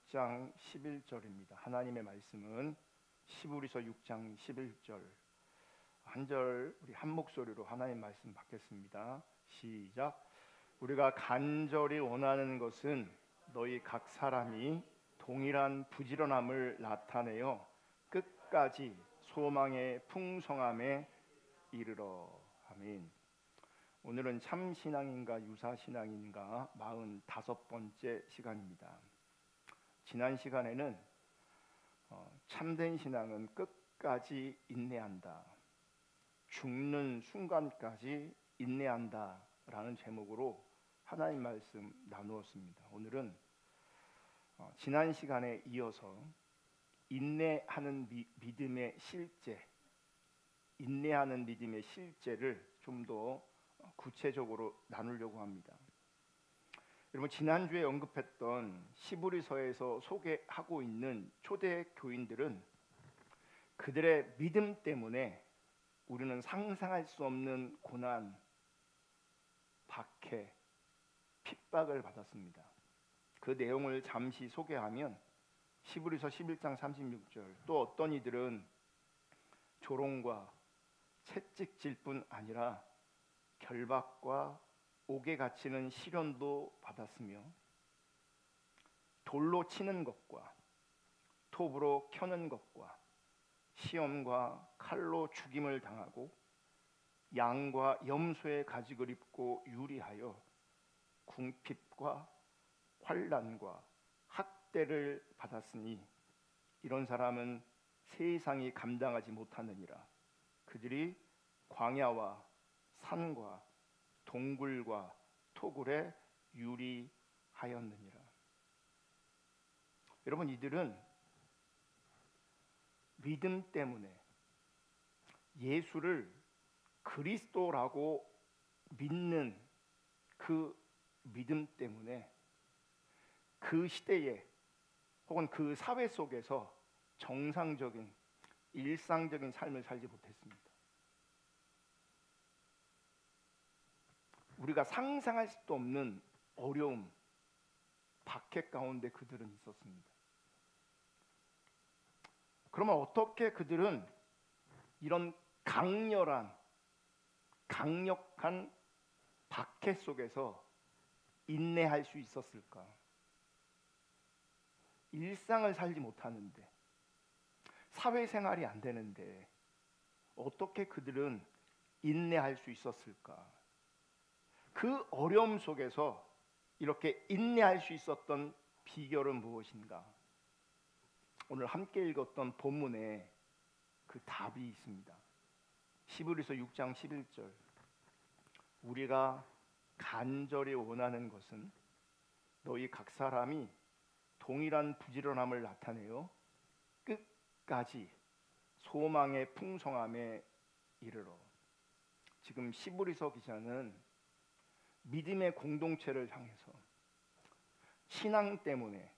6장 11절입니다. 하나님의 말씀은 시브리서 6장 11절 한 절 우리 한 목소리로 하나님 말씀 받겠습니다. 시작. 우리가 간절히 원하는 것은 너희 각 사람이 동일한 부지런함을 나타내어 끝까지 소망의 풍성함에 이르러. 아멘. 오늘은 참신앙인가 유사신앙인가 45번째 시간입니다. 지난 시간에는 참된 신앙은 끝까지 인내한다, 죽는 순간까지 인내한다 라는 제목으로 하나님 말씀 나누었습니다. 오늘은 지난 시간에 이어서 인내하는 믿음의 실제, 인내하는 믿음의 실제를 좀 더 구체적으로 나누려고 합니다. 여러분, 지난주에 언급했던 시브리서에서 소개하고 있는 초대 교인들은 그들의 믿음 때문에 우리는 상상할 수 없는 고난, 박해, 핍박을 받았습니다. 그 내용을 잠시 소개하면 시브리서 11장 36절, 또 어떤 이들은 조롱과 채찍질 뿐 아니라 결박과 옥에 갇히는 시련도 받았으며 돌로 치는 것과 톱으로 켜는 것과 시험과 칼로 죽임을 당하고 양과 염소의 가죽을 입고 유리하여 궁핍과 환난과 학대를 받았으니 이런 사람은 세상이 감당하지 못하느니라. 그들이 광야와 산과 동굴과 토굴에 유리하였느니라. 여러분, 이들은 믿음 때문에 예수를 그리스도라고 믿는 그 믿음 때문에 그 시대에 혹은 그 사회 속에서 정상적인 일상적인 삶을 살지 못했습니다. 우리가 상상할 수도 없는 어려움, 박해 가운데 그들은 있었습니다. 그러면 어떻게 그들은 이런 강렬한, 강력한 박해 속에서 인내할 수 있었을까? 일상을 살지 못하는데, 사회생활이 안 되는데 어떻게 그들은 인내할 수 있었을까? 그 어려움 속에서 이렇게 인내할 수 있었던 비결은 무엇인가? 오늘 함께 읽었던 본문에 그 답이 있습니다. 시브리서 6장 11절, 우리가 간절히 원하는 것은 너희 각 사람이 동일한 부지런함을 나타내어 끝까지 소망의 풍성함에 이르러. 지금 시브리서 기자는 믿음의 공동체를 향해서 신앙 때문에,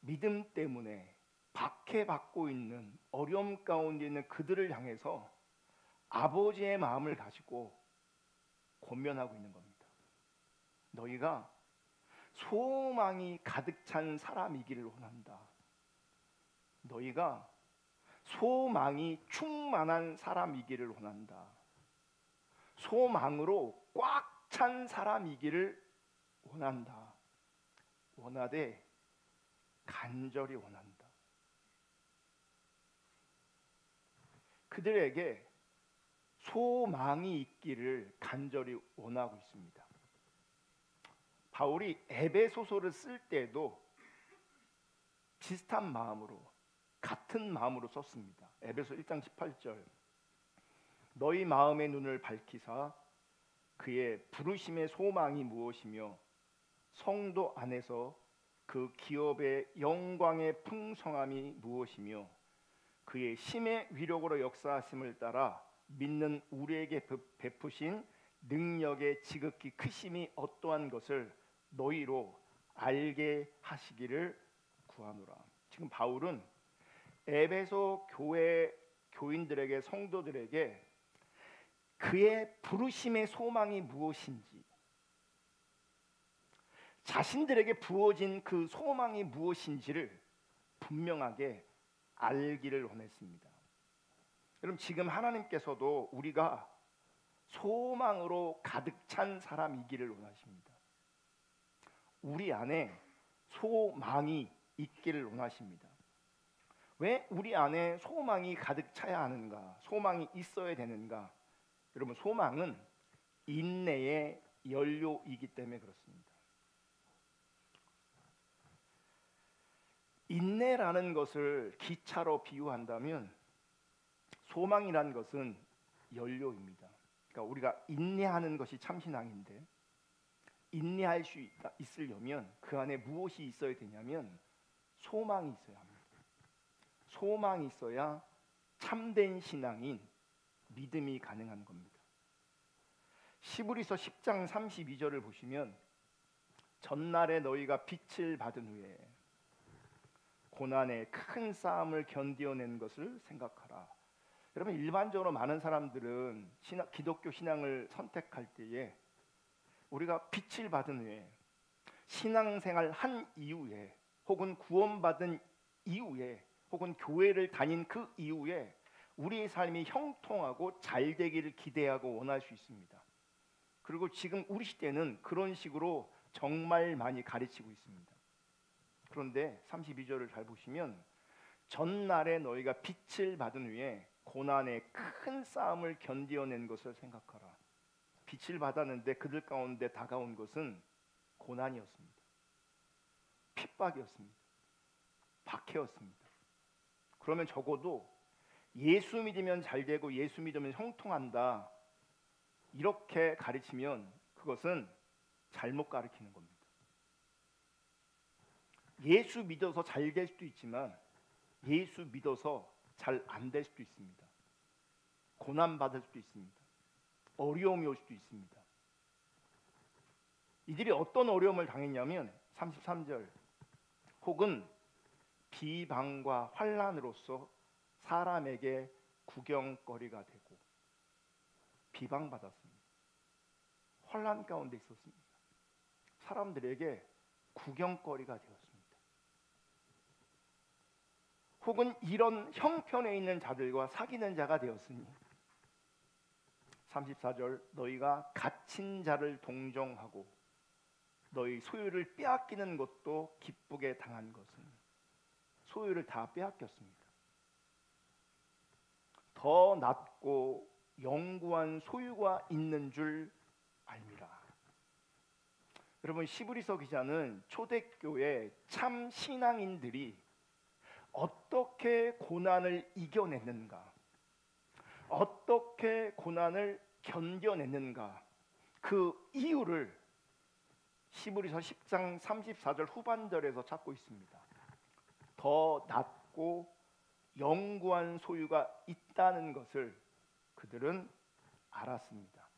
믿음 때문에 박해받고 있는, 어려움 가운데 있는 그들을 향해서 아버지의 마음을 가지고 권면하고 있는 겁니다. 너희가 소망이 가득 찬 사람이기를 원한다. 너희가 소망이 충만한 사람이기를 원한다. 소망으로 꽉 찬 사람이기를 원한다. 원하되 간절히 원한다. 그들에게 소망이 있기를 간절히 원하고 있습니다. 바울이 에베소서를 쓸 때도 비슷한 마음으로, 같은 마음으로 썼습니다. 에베소 1장 18절, 너희 마음의 눈을 밝히사 그의 부르심의 소망이 무엇이며 성도 안에서 그 기업의 영광의 풍성함이 무엇이며 그의 심의 위력으로 역사하심을 따라 믿는 우리에게 베푸신 능력의 지극히 크심이 어떠한 것을 너희로 알게 하시기를 구하노라. 지금 바울은 에베소 교회 교인들에게, 성도들에게 그의 부르심의 소망이 무엇인지, 자신들에게 부어진 그 소망이 무엇인지를 분명하게 알기를 원했습니다. 여러분, 지금 하나님께서도 우리가 소망으로 가득 찬 사람이기를 원하십니다. 우리 안에 소망이 있기를 원하십니다. 왜 우리 안에 소망이 가득 차야 하는가? 소망이 있어야 되는가? 여러분, 소망은 인내의 연료이기 때문에 그렇습니다. 인내라는 것을 기차로 비유한다면 소망이라는 것은 연료입니다. 그러니까 우리가 인내하는 것이 참 신앙인데, 인내할 수 있으려면 그 안에 무엇이 있어야 되냐면 소망이 있어야 합니다. 소망이 있어야 참된 신앙인 믿음이 가능한 겁니다. 시브리서 10장 32절을 보시면, 전날에 너희가 빛을 받은 후에 고난의 큰 싸움을 견디어낸 것을 생각하라. 여러분, 일반적으로 많은 사람들은 기독교 신앙을 선택할 때에 우리가 빛을 받은 후에, 신앙생활 한 이후에, 혹은 구원받은 이후에, 혹은 교회를 다닌 그 이후에 우리의 삶이 형통하고 잘 되기를 기대하고 원할 수 있습니다. 그리고 지금 우리 시대는 그런 식으로 정말 많이 가르치고 있습니다. 그런데 32절을 잘 보시면, 전날에 너희가 빛을 받은 후에 고난의 큰 싸움을 견디어낸 것을 생각하라. 빛을 받았는데 그들 가운데 다가온 것은 고난이었습니다. 핍박이었습니다. 박해였습니다. 그러면 적어도 예수 믿으면 잘 되고 예수 믿으면 형통한다, 이렇게 가르치면 그것은 잘못 가르치는 겁니다. 예수 믿어서 잘 될 수도 있지만 예수 믿어서 잘 안 될 수도 있습니다. 고난 받을 수도 있습니다. 어려움이 올 수도 있습니다. 이들이 어떤 어려움을 당했냐면 33절, 혹은 비방과 환난으로서 사람에게 구경거리가 되고. 비방받았습니다. 환난 가운데 있었습니다. 사람들에게 구경거리가 되었습니다. 혹은 이런 형편에 있는 자들과 사귀는 자가 되었으니, 34절, 너희가 갇힌 자를 동정하고 너희 소유를 빼앗기는 것도 기쁘게 당한 것은, 소유를 다 빼앗겼습니다. 더 낮고 영구한 소유가 있는 줄 알미라. 여러분, 시브리서 기자는 초대교회 참 신앙인들이 어떻게 고난을 이겨냈는가, 어떻게 고난을 견뎌냈는가, 그 이유를 시브리서 10장 34절 후반절에서 찾고 있습니다. 더 낮고 영구한 소유가 있다는 것을 그들은 알았습니다.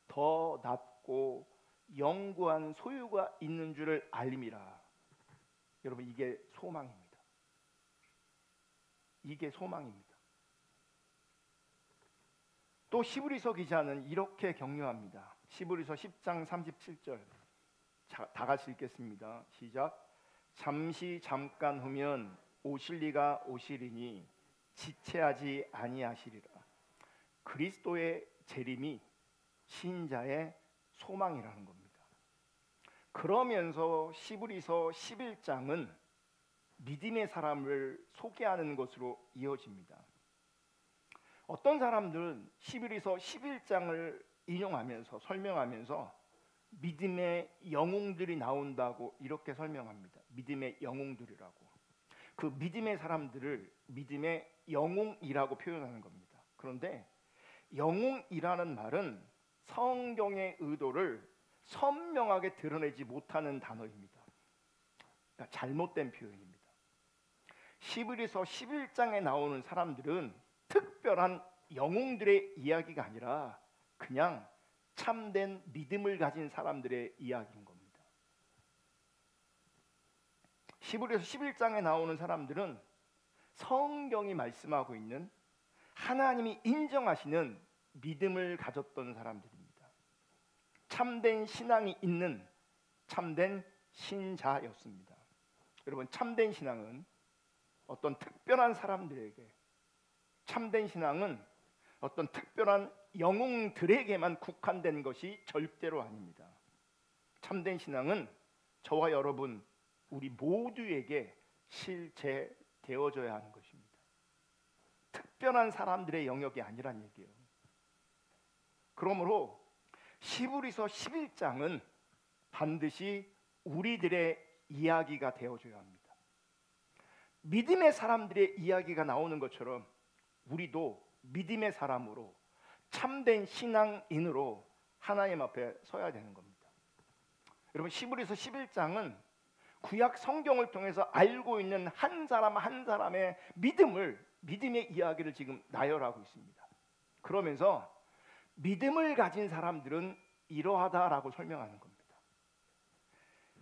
더 낮고 영구한 소유가 있는 줄을 알림이라. 여러분, 이게 소망입니다. 이게 소망입니다. 또 시브리서 기자는 이렇게 격려합니다. 시브리서 10장 37절, 다 같이 읽겠습니다. 시작. 잠시 잠깐 후면 오실 이가 오시리니 지체하지 아니하시리라. 그리스도의 재림이 신자의 소망이라는 겁니다. 그러면서 시브리서 11장은 믿음의 사람을 소개하는 것으로 이어집니다. 어떤 사람들은 시브리서 11장을 인용하면서 설명하면서 믿음의 영웅들이 나온다고 이렇게 설명합니다. 믿음의 영웅들이라고. 그 믿음의 사람들을 믿음의 영웅이라고 표현하는 겁니다. 그런데 영웅이라는 말은 성경의 의도를 선명하게 드러내지 못하는 단어입니다. 그러니까 잘못된 표현입니다. 시브리서 11장에 나오는 사람들은 특별한 영웅들의 이야기가 아니라 그냥 참된 믿음을 가진 사람들의 이야기인 겁니다. 시브리서 11장에 나오는 사람들은 성경이 말씀하고 있는 하나님이 인정하시는 믿음을 가졌던 사람들입니다. 참된 신앙이 있는 참된 신자였습니다. 여러분, 참된 신앙은 어떤 특별한 사람들에게, 참된 신앙은 어떤 특별한 영웅들에게만 국한된 것이 절대로 아닙니다. 참된 신앙은 저와 여러분, 우리 모두에게 실제되어져야 하는 것입니다. 특별한 사람들의 영역이 아니란 얘기예요. 그러므로 히브리서 11장은 반드시 우리들의 이야기가 되어줘야 합니다. 믿음의 사람들의 이야기가 나오는 것처럼 우리도 믿음의 사람으로, 참된 신앙인으로 하나님 앞에 서야 되는 겁니다. 여러분, 히브리서 11장은 구약 성경을 통해서 알고 있는 한 사람 한 사람의 믿음의 이야기를 지금 나열하고 있습니다. 그러면서 믿음을 가진 사람들은 이러하다라고 설명하는 겁니다.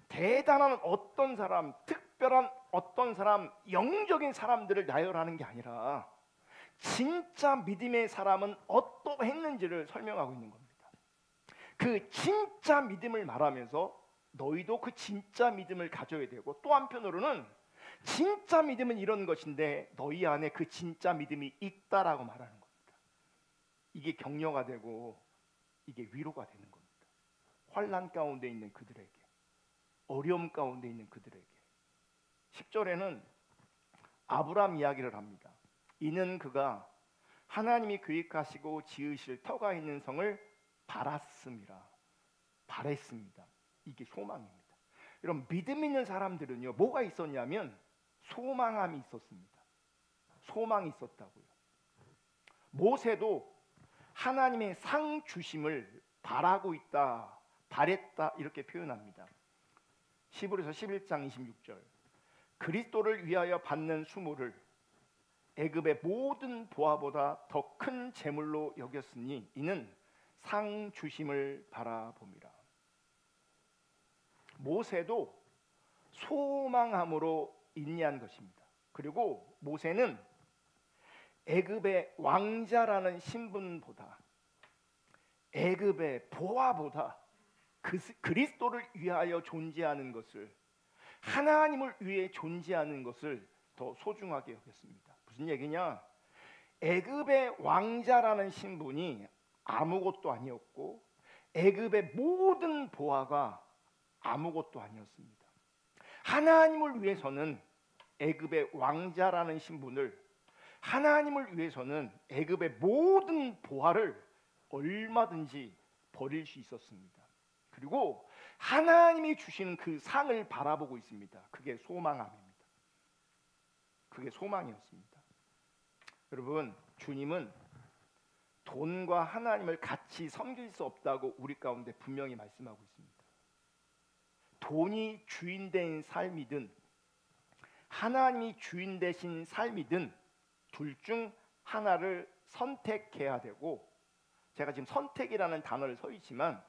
대단한 어떤 사람, 특별한 어떤 사람, 영적인 사람들을 나열하는 게 아니라 진짜 믿음의 사람은 어떠했는지를 설명하고 있는 겁니다. 그 진짜 믿음을 말하면서 너희도 그 진짜 믿음을 가져야 되고, 또 한편으로는 진짜 믿음은 이런 것인데 너희 안에 그 진짜 믿음이 있다라고 말하는 겁니다. 이게 격려가 되고 이게 위로가 되는 겁니다. 환난 가운데 있는 그들에게, 어려움 가운데 있는 그들에게. 10절에는 아브라함 이야기를 합니다. 이는 그가 하나님이 계획하시고 지으실 터가 있는 성을 바랐습니다. 이게 소망입니다. 여러분, 믿음 있는 사람들은요, 뭐가 있었냐면 소망함이 있었습니다. 소망이 있었다고요. 모세도 하나님의 상 주심을 바라고 있다, 바랬다, 이렇게 표현합니다. 히브리서 11장 26절, 그리스도를 위하여 받는 수모를 애굽의 모든 보화보다 더 큰 재물로 여겼으니 이는 상 주심을 바라봄이라. 모세도 소망함으로 인내한 것입니다. 그리고 모세는 애굽의 왕자라는 신분보다, 애굽의 보화보다 그리스도를 위하여 존재하는 것을, 하나님을 위해 존재하는 것을 더 소중하게 여겼습니다. 무슨 얘기냐? 애굽의 왕자라는 신분이 아무것도 아니었고 애굽의 모든 보화가 아무것도 아니었습니다. 하나님을 위해서는 애굽의 왕자라는 신분을, 하나님을 위해서는 애굽의 모든 보화를 얼마든지 버릴 수 있었습니다. 그리고 하나님이 주시는 그 상을 바라보고 있습니다. 그게 소망함입니다. 그게 소망이었습니다. 여러분, 주님은 돈과 하나님을 같이 섬길 수 없다고 우리 가운데 분명히 말씀하고 있습니다. 돈이 주인 된 삶이든 하나님이 주인 되신 삶이든 둘 중 하나를 선택해야 되고, 제가 지금 선택이라는 단어를 써 있지만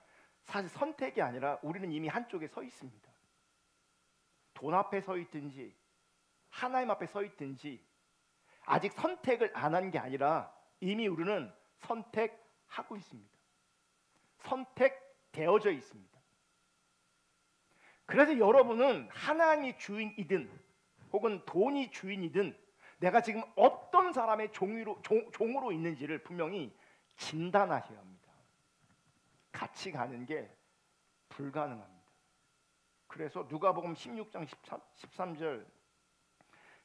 사실 선택이 아니라 우리는 이미 한쪽에 서 있습니다. 돈 앞에 서 있든지 하나님 앞에 서 있든지 아직 선택을 안 한 게 아니라 이미 우리는 선택하고 있습니다. 선택되어져 있습니다. 그래서 여러분은 하나님이 주인이든 혹은 돈이 주인이든 내가 지금 어떤 사람의 종으로 있는지를 분명히 진단하셔야 합니다. 같이 가는 게 불가능합니다. 그래서 누가복음 16장 13절,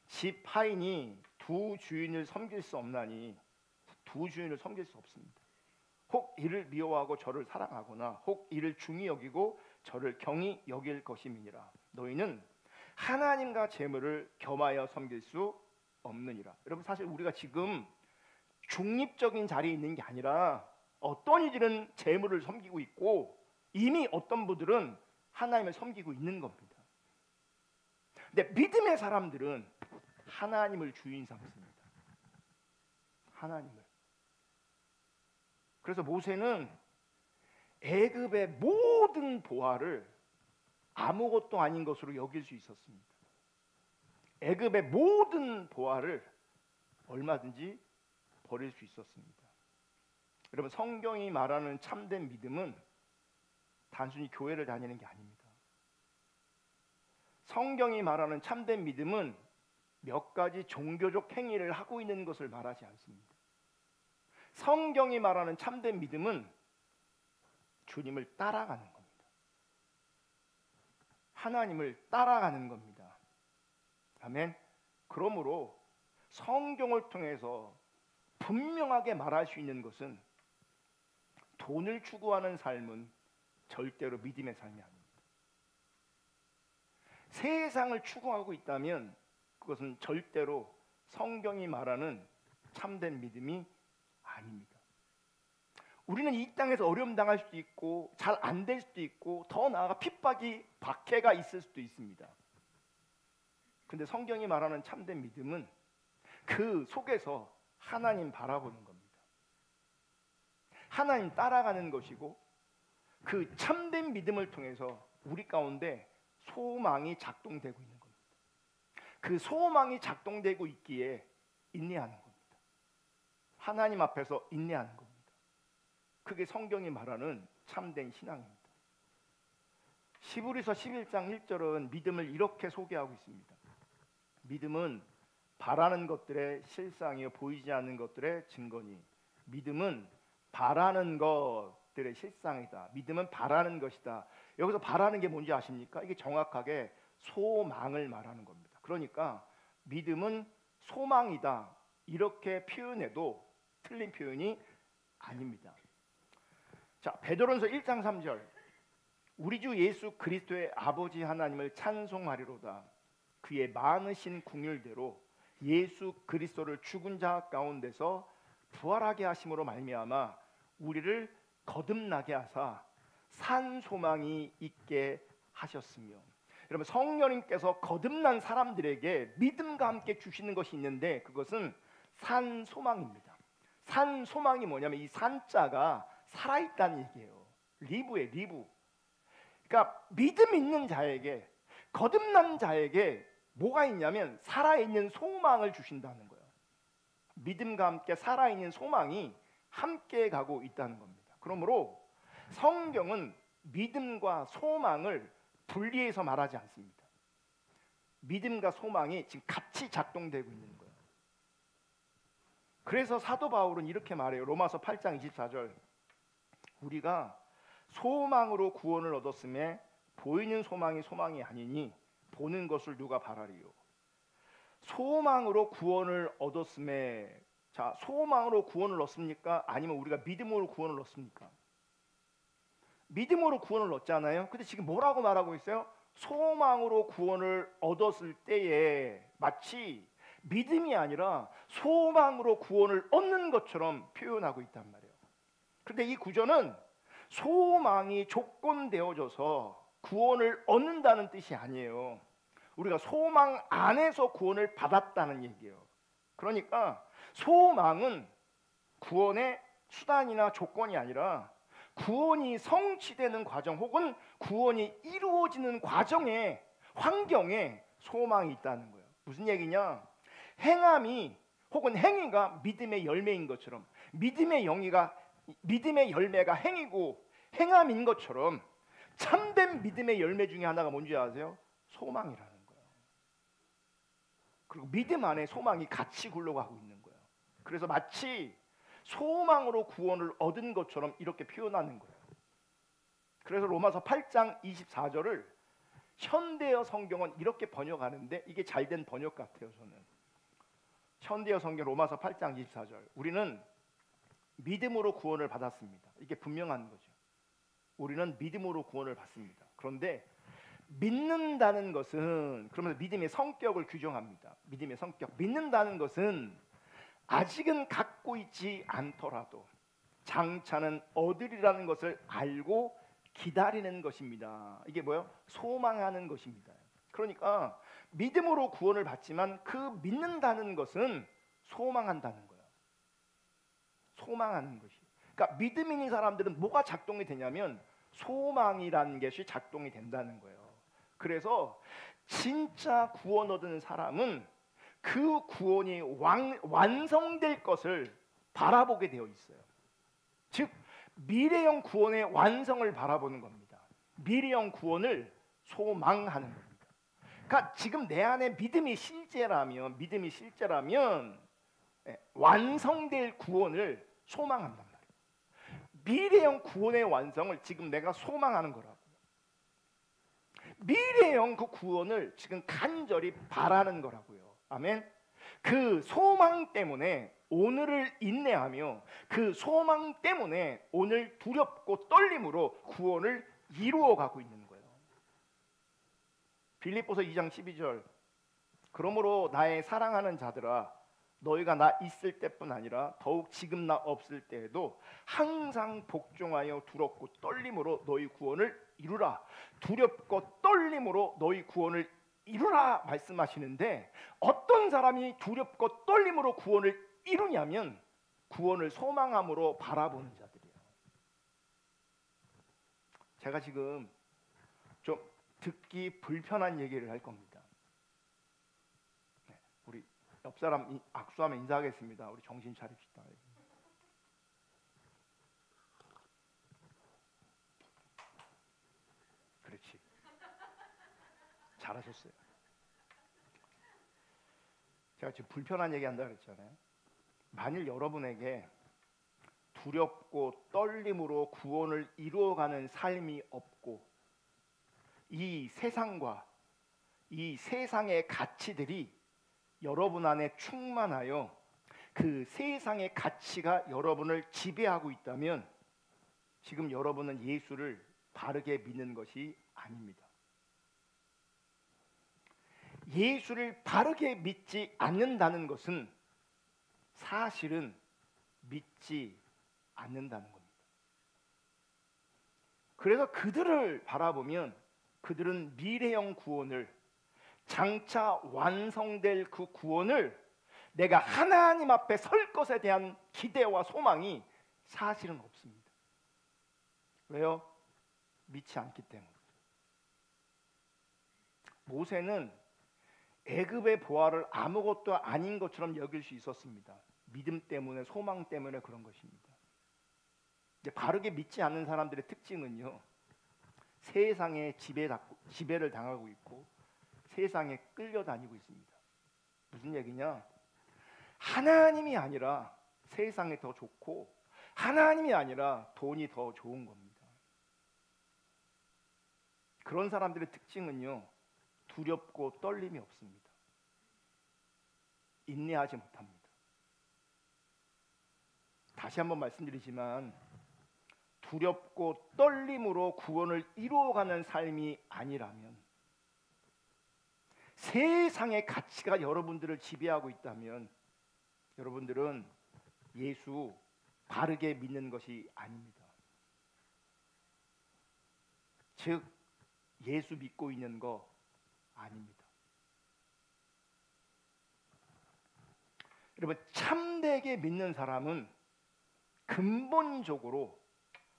집 하인이 두 주인을 섬길 수 없나니, 두 주인을 섬길 수 없습니다. 혹 이를 미워하고 저를 사랑하거나 혹 이를 중히 여기고 저를 경히 여길 것임이니라. 너희는 하나님과 재물을 겸하여 섬길 수 없느니라. 여러분, 사실 우리가 지금 중립적인 자리에 있는 게 아니라 어떤 이들은 재물을 섬기고 있고 이미 어떤 분들은 하나님을 섬기고 있는 겁니다. 근데 믿음의 사람들은 하나님을 주인 삼습니다. 하나님을. 그래서 모세는 애굽의 모든 보화를 아무것도 아닌 것으로 여길 수 있었습니다. 애굽의 모든 보화를 얼마든지 버릴 수 있었습니다. 여러분, 성경이 말하는 참된 믿음은 단순히 교회를 다니는 게 아닙니다. 성경이 말하는 참된 믿음은 몇 가지 종교적 행위를 하고 있는 것을 말하지 않습니다. 성경이 말하는 참된 믿음은 주님을 따라가는 겁니다. 하나님을 따라가는 겁니다. 아멘. 그러므로 성경을 통해서 분명하게 말할 수 있는 것은 돈을 추구하는 삶은 절대로 믿음의 삶이 아닙니다. 세상을 추구하고 있다면 그것은 절대로 성경이 말하는 참된 믿음이 아닙니다. 우리는 이 땅에서 어려움 당할 수도 있고 잘 안 될 수도 있고 더 나아가 핍박이 박해가 있을 수도 있습니다. 근데 성경이 말하는 참된 믿음은 그 속에서 하나님 바라보는 겁니다. 하나님 따라가는 것이고 그 참된 믿음을 통해서 우리 가운데 소망이 작동되고 있는 겁니다. 그 소망이 작동되고 있기에 인내하는 겁니다. 하나님 앞에서 인내하는 겁니다. 그게 성경이 말하는 참된 신앙입니다. 히브리서 11장 1절은 믿음을 이렇게 소개하고 있습니다. 믿음은 바라는 것들의 실상이요 보이지 않는 것들의 증거니 믿음은 바라는 것들의 실상이다. 믿음은 바라는 것이다. 여기서 바라는 게 뭔지 아십니까? 이게 정확하게 소망을 말하는 겁니다. 그러니까 믿음은 소망이다. 이렇게 표현해도 틀린 표현이 아닙니다. 자, 베드로전서 1장 3절 우리 주 예수 그리스도의 아버지 하나님을 찬송하리로다. 그의 많으신 긍휼대로 예수 그리스도를 죽은 자 가운데서 부활하게 하심으로 말미암아 우리를 거듭나게 하사 산 소망이 있게 하셨으며. 여러분, 성령님께서 거듭난 사람들에게 믿음과 함께 주시는 것이 있는데 그것은 산 소망입니다. 산 소망이 뭐냐면 이 산자가 살아있다는 얘기예요. 리브에 리브. 그러니까 믿음 있는 자에게 거듭난 자에게 뭐가 있냐면 살아있는 소망을 주신다는 거예요. 믿음과 함께 살아있는 소망이 함께 가고 있다는 겁니다. 그러므로 성경은 믿음과 소망을 분리해서 말하지 않습니다. 믿음과 소망이 지금 같이 작동되고 있는 거예요. 그래서 사도 바울은 이렇게 말해요. 로마서 8장 24절 우리가 소망으로 구원을 얻었음에 보이는 소망이 소망이 아니니 보는 것을 누가 바라리요. 소망으로 구원을 얻었음에 자 소망으로 구원을 얻습니까? 아니면 우리가 믿음으로 구원을 얻습니까? 믿음으로 구원을 얻잖아요. 근데 지금 뭐라고 말하고 있어요? 소망으로 구원을 얻었을 때에 마치 믿음이 아니라 소망으로 구원을 얻는 것처럼 표현하고 있단 말이에요. 그런데 이 구절은 소망이 조건되어져서 구원을 얻는다는 뜻이 아니에요. 우리가 소망 안에서 구원을 받았다는 얘기예요. 그러니까 소망은 구원의 수단이나 조건이 아니라 구원이 성취되는 과정 혹은 구원이 이루어지는 과정에 환경에 소망이 있다는 거예요. 무슨 얘기냐? 행함이 혹은 행위가 믿음의 열매인 것처럼 믿음의 열매가 행위고 행함인 것처럼 참된 믿음의 열매 중에 하나가 뭔지 아세요? 소망이라는 거예요. 그리고 믿음 안에 소망이 같이 굴러가고 있는 거예요. 그래서 마치 소망으로 구원을 얻은 것처럼 이렇게 표현하는 거예요. 그래서 로마서 8장 24절을 현대어 성경은 이렇게 번역하는데 이게 잘된 번역 같아요. 저는 현대어 성경 로마서 8장 24절 우리는 믿음으로 구원을 받았습니다. 이게 분명한 거죠. 우리는 믿음으로 구원을 받습니다. 그런데 믿는다는 것은 그러면서 믿음의 성격을 규정합니다. 믿음의 성격. 믿는다는 것은 아직은 갖고 있지 않더라도 장차는 얻으리라는 것을 알고 기다리는 것입니다. 이게 뭐예요? 소망하는 것입니다. 그러니까 믿음으로 구원을 받지만 그 믿는다는 것은 소망한다는 거예요. 소망하는 것이. 그러니까 믿음 있는 사람들은 뭐가 작동이 되냐면 소망이라는 것이 작동이 된다는 거예요. 그래서 진짜 구원 얻은 사람은 그 구원이 완성될 것을 바라보게 되어 있어요. 즉 미래형 구원의 완성을 바라보는 겁니다. 미래형 구원을 소망하는 겁니다. 그러니까 지금 내 안에 믿음이 실제라면 완성될 구원을 소망한단 말이에요. 미래형 구원의 완성을 지금 내가 소망하는 거라고. 미래형 그 구원을 지금 간절히 바라는 거라고요. 아멘. 그 소망 때문에 오늘을 인내하며 그 소망 때문에 오늘 두렵고 떨림으로 구원을 이루어가고 있는 거예요. 빌립보서 2장 12절 그러므로 나의 사랑하는 자들아 너희가 나 있을 때뿐 아니라 더욱 지금 나 없을 때에도 항상 복종하여 두렵고 떨림으로 너희 구원을 이루라. 두렵고 떨림으로 너희 구원을 이루라 말씀하시는데 어떤 사람이 두렵고 떨림으로 구원을 이루냐면 구원을 소망함으로 바라보는 자들이에요. 제가 지금 좀 듣기 불편한 얘기를 할 겁니다. 우리 옆 사람 악수하면 인사하겠습니다. 우리 정신 차립시다. 그렇지. 잘하셨어요. 제가 지금 불편한 얘기 한다 그랬잖아요. 만일 여러분에게 두렵고 떨림으로 구원을 이루어가는 삶이 없고 이 세상과 이 세상의 가치들이 여러분 안에 충만하여 그 세상의 가치가 여러분을 지배하고 있다면 지금 여러분은 예수를 바르게 믿는 것이 아닙니다. 예수를 바르게 믿지 않는다는 것은 사실은 믿지 않는다는 겁니다. 그래서 그들을 바라보면 그들은 미래형 구원을 장차 완성될 그 구원을 내가 하나님 앞에 설 것에 대한 기대와 소망이 사실은 없습니다. 왜요? 믿지 않기 때문에. 모세는 애굽의 보화를 아무것도 아닌 것처럼 여길 수 있었습니다. 믿음 때문에 소망 때문에 그런 것입니다. 바르게 믿지 않는 사람들의 특징은요. 세상에 지배를 당하고 있고 세상에 끌려다니고 있습니다. 무슨 얘기냐? 하나님이 아니라 세상이 더 좋고 하나님이 아니라 돈이 더 좋은 겁니다. 그런 사람들의 특징은요. 두렵고 떨림이 없습니다. 인내하지 못합니다. 다시 한번 말씀드리지만 두렵고 떨림으로 구원을 이루어가는 삶이 아니라면 세상의 가치가 여러분들을 지배하고 있다면 여러분들은 예수 바르게 믿는 것이 아닙니다. 즉 예수 믿고 있는 거 아닙니다. 여러분 참되게 믿는 사람은 근본적으로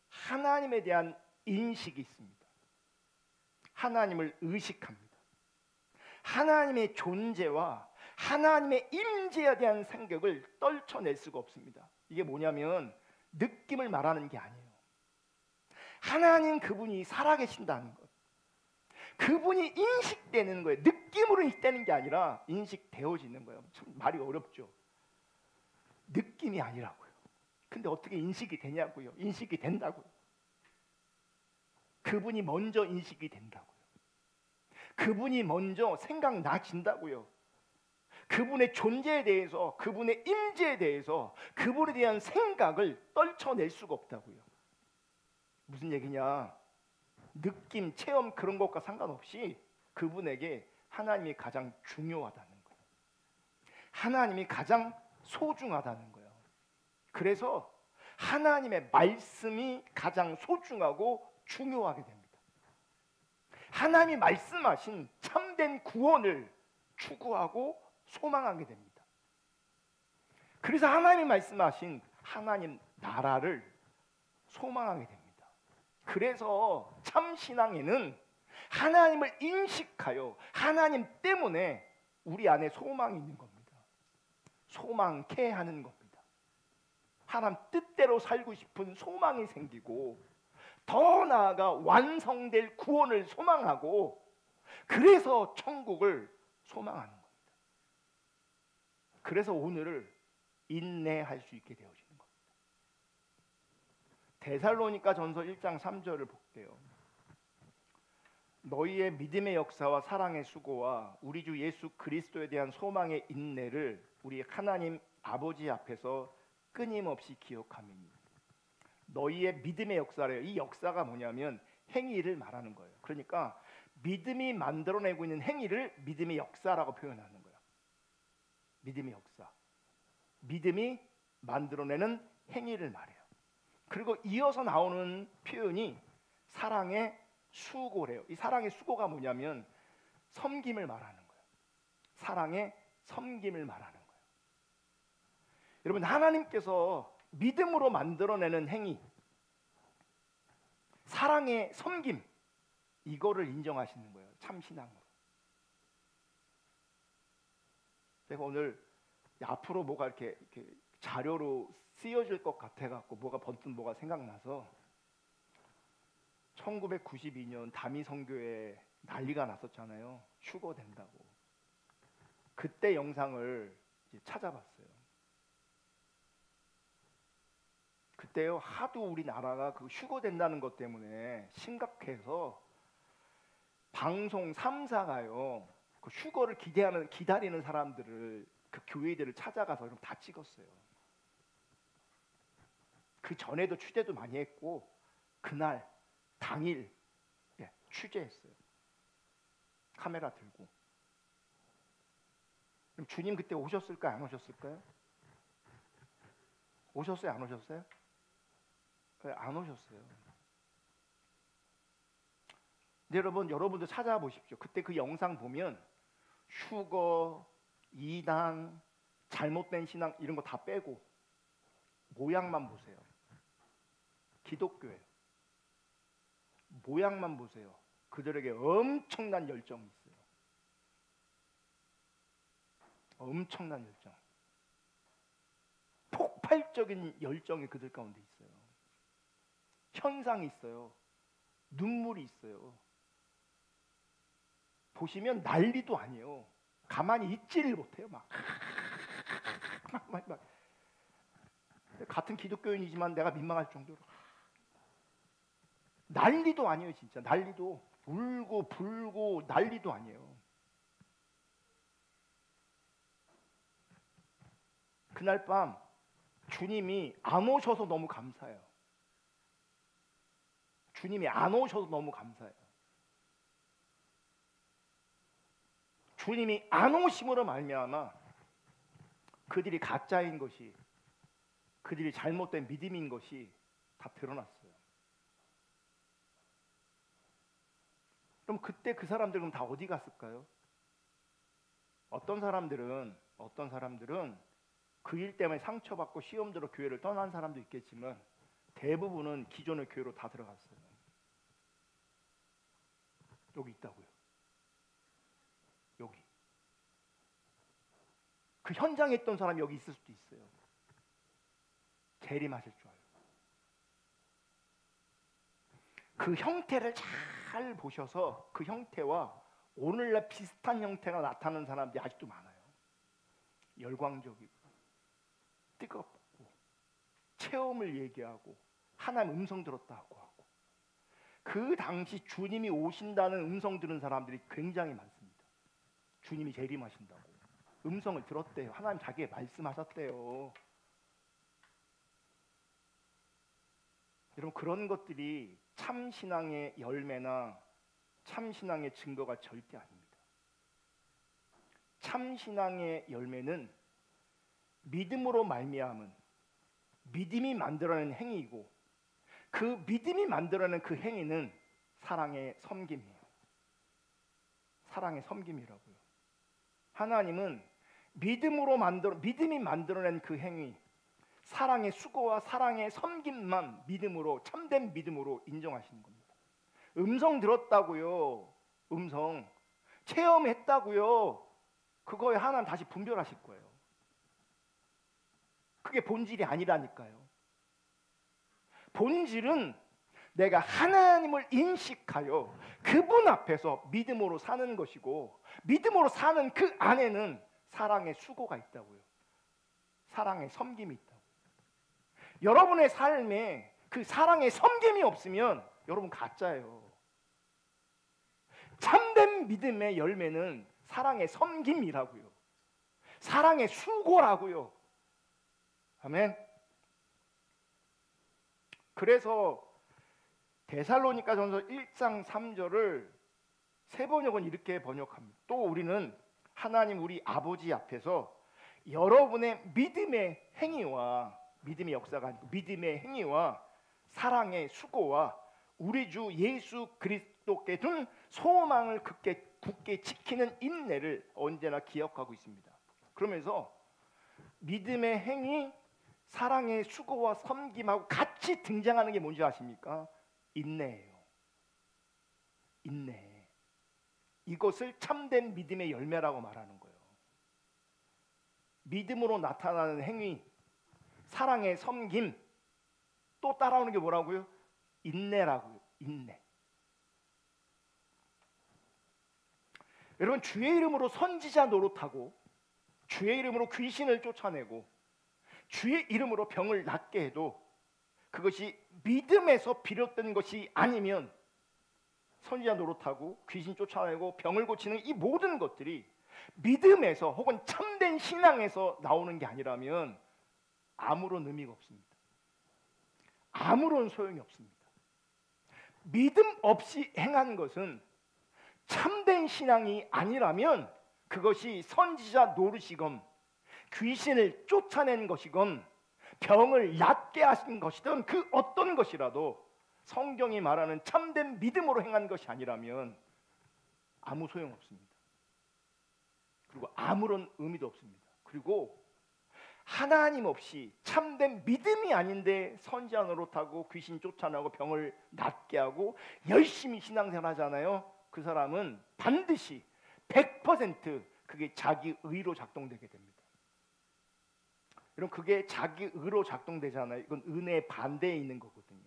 하나님에 대한 인식이 있습니다. 하나님을 의식합니다. 하나님의 존재와 하나님의 임재에 대한 생각을 떨쳐낼 수가 없습니다. 이게 뭐냐면 느낌을 말하는 게 아니에요. 하나님 그분이 살아계신다는 것, 그분이 인식되는 거예요. 느낌으로 인식되는 게 아니라 인식되어지는 거예요. 참 말이 어렵죠. 느낌이 아니라고요. 근데 어떻게 인식이 되냐고요. 인식이 된다고요. 그분이 먼저 인식이 된다고요. 그분이 먼저 생각나진다고요. 그분의 존재에 대해서, 그분의 임재에 대해서, 그분에 대한 생각을 떨쳐낼 수가 없다고요. 무슨 얘기냐? 느낌, 체험 그런 것과 상관없이 그분에게 하나님이 가장 중요하다는 거예요. 하나님이 가장 소중하다는 거예요. 그래서 하나님의 말씀이 가장 소중하고 중요하게 됩니다. 하나님이 말씀하신 참된 구원을 추구하고 소망하게 됩니다. 그래서 하나님이 말씀하신 하나님 나라를 소망하게 됩니다. 그래서 참 신앙에는 하나님을 인식하여 하나님 때문에 우리 안에 소망이 있는 겁니다. 소망케 하는 겁니다. 하나님 뜻대로 살고 싶은 소망이 생기고 더 나아가 완성될 구원을 소망하고 그래서 천국을 소망하는 겁니다. 그래서 오늘을 인내할 수 있게 되어지는 겁니다. 데살로니가 전서 1장 3절을 볼게요. 너희의 믿음의 역사와 사랑의 수고와 우리 주 예수 그리스도에 대한 소망의 인내를 우리 하나님 아버지 앞에서 끊임없이 기억하미니. 너희의 믿음의 역사래요. 이 역사가 뭐냐면 행위를 말하는 거예요. 그러니까 믿음이 만들어내고 있는 행위를 믿음의 역사라고 표현하는 거예요. 믿음의 역사. 믿음이 만들어내는 행위를 말해요. 그리고 이어서 나오는 표현이 사랑의 수고래요. 이 사랑의 수고가 뭐냐면 섬김을 말하는 거예요. 사랑의 섬김을 말하는 거예요. 여러분, 하나님께서 믿음으로 만들어내는 행위, 사랑의 섬김, 이거를 인정하시는 거예요. 참 신앙으로. 제가 오늘 앞으로 뭐가 이렇게 자료로 쓰여질 것 같아갖고 뭐가 생각나서 1992년 다미 선교에 난리가 났었잖아요. 휴거된다고. 그때 영상을 이제 찾아봤어요. 그때요, 하도 우리나라가 그 휴거된다는 것 때문에 심각해서 방송 3사가요 그 휴거를 기다리는 사람들을, 그 교회들을 찾아가서 좀 다 찍었어요. 그 전에도 취재도 많이 했고 그날 당일 취재했어요. 카메라 들고. 그럼 주님 그때 오셨을까요? 안 오셨을까요? 오셨어요? 안 오셨어요? 안 오셨어요. 근데 여러분도 찾아보십시오. 그때 그 영상 보면 휴거, 이단, 잘못된 신앙 이런 거 다 빼고 모양만 보세요. 기독교예요. 모양만 보세요. 그들에게 엄청난 열정이 있어요. 엄청난 열정. 폭발적인 열정이 그들 가운데 있어요. 현상이 있어요. 눈물이 있어요. 보시면 난리도 아니에요. 가만히 있지를 못해요. 막 같은 기독교인이지만 내가 민망할 정도로 난리도 아니에요. 진짜 난리도. 울고 불고 난리도 아니에요. 그날 밤 주님이 안 오셔서 너무 감사해요. 주님이 안 오셔서 너무 감사해요. 주님이 안 오심으로 말미암아 그들이 가짜인 것이, 그들이 잘못된 믿음인 것이 다 드러났어요. 그럼 그때 그 사람들은 다 어디 갔을까요? 어떤 사람들은 그 일 때문에 상처받고 시험 들어 교회를 떠난 사람도 있겠지만 대부분은 기존의 교회로 다 들어갔어요. 여기 있다고요. 여기. 그 현장에 있던 사람이 여기 있을 수도 있어요. 재림하실 줄 알고. 그 형태를 잘 보셔서 그 형태와 오늘날 비슷한 형태가 나타나는 사람들이 아직도 많아요. 열광적이고 뜨겁고 체험을 얘기하고 하나님 음성 들었다고 하고, 그 당시 주님이 오신다는 음성 들은 사람들이 굉장히 많습니다. 주님이 재림하신다고 음성을 들었대요. 하나님 자기의 말씀하셨대요. 여러분, 그런 것들이 참 신앙의 열매나 참 신앙의 증거가 절대 아닙니다. 참 신앙의 열매는 믿음으로 말미암은, 믿음이 만들어낸 행위이고, 그 믿음이 만들어낸 그 행위는 사랑의 섬김이에요. 사랑의 섬김이라고요. 하나님은 믿음이 만들어낸 그 행위, 사랑의 수고와 사랑의 섬김만 믿음으로, 참된 믿음으로 인정하시는 겁니다. 음성 들었다고요. 음성 체험했다고요. 그거에 하나님 다시 분별하실 거예요. 그게 본질이 아니라니까요. 본질은 내가 하나님을 인식하여 그분 앞에서 믿음으로 사는 것이고, 믿음으로 사는 그 안에는 사랑의 수고가 있다고요. 사랑의 섬김이 있다고. 여러분의 삶에 그 사랑의 섬김이 없으면 여러분 가짜예요. 참된 믿음의 열매는 사랑의 섬김이라고요. 사랑의 수고라고요. 아멘. 그래서 데살로니가전서 1장 3절을 세 번역은 이렇게 번역합니다. 또 우리는 하나님 우리 아버지 앞에서 여러분의 믿음의 행위와, 믿음의 역사가 아니고 믿음의 행위와 사랑의 수고와 우리 주 예수 그리스도께 둔 소망을 굳게 지키는 인내를 언제나 기억하고 있습니다. 그러면서 믿음의 행위, 사랑의 수고와 섬김하고 같이 등장하는 게 뭔지 아십니까? 인내예요. 인내. 이것을 참된 믿음의 열매라고 말하는 거예요. 믿음으로 나타나는 행위, 사랑의 섬김, 또 따라오는 게 뭐라고요? 인내라고요. 인내. 여러분, 주의 이름으로 선지자 노릇하고, 주의 이름으로 귀신을 쫓아내고, 주의 이름으로 병을 낫게 해도 그것이 믿음에서 비롯된 것이 아니면, 선지자 노릇하고 귀신 쫓아내고 병을 고치는 이 모든 것들이 믿음에서 혹은 참된 신앙에서 나오는 게 아니라면 아무런 의미가 없습니다. 아무런 소용이 없습니다. 믿음 없이 행한 것은 참된 신앙이 아니라면 그것이 선지자 노릇이건 귀신을 쫓아낸 것이건 병을 낫게 하신 것이든 그 어떤 것이라도 성경이 말하는 참된 믿음으로 행한 것이 아니라면 아무 소용없습니다. 그리고 아무런 의미도 없습니다. 그리고 하나님 없이 참된 믿음이 아닌데 선지자 노릇하고 귀신 쫓아내고 병을 낫게 하고 열심히 신앙생활 하잖아요. 그 사람은 반드시 100% 그게 자기 의로 작동되게 됩니다. 여러분, 그게 자기 의로 작동되잖아요. 이건 은혜의 반대에 있는 거거든요.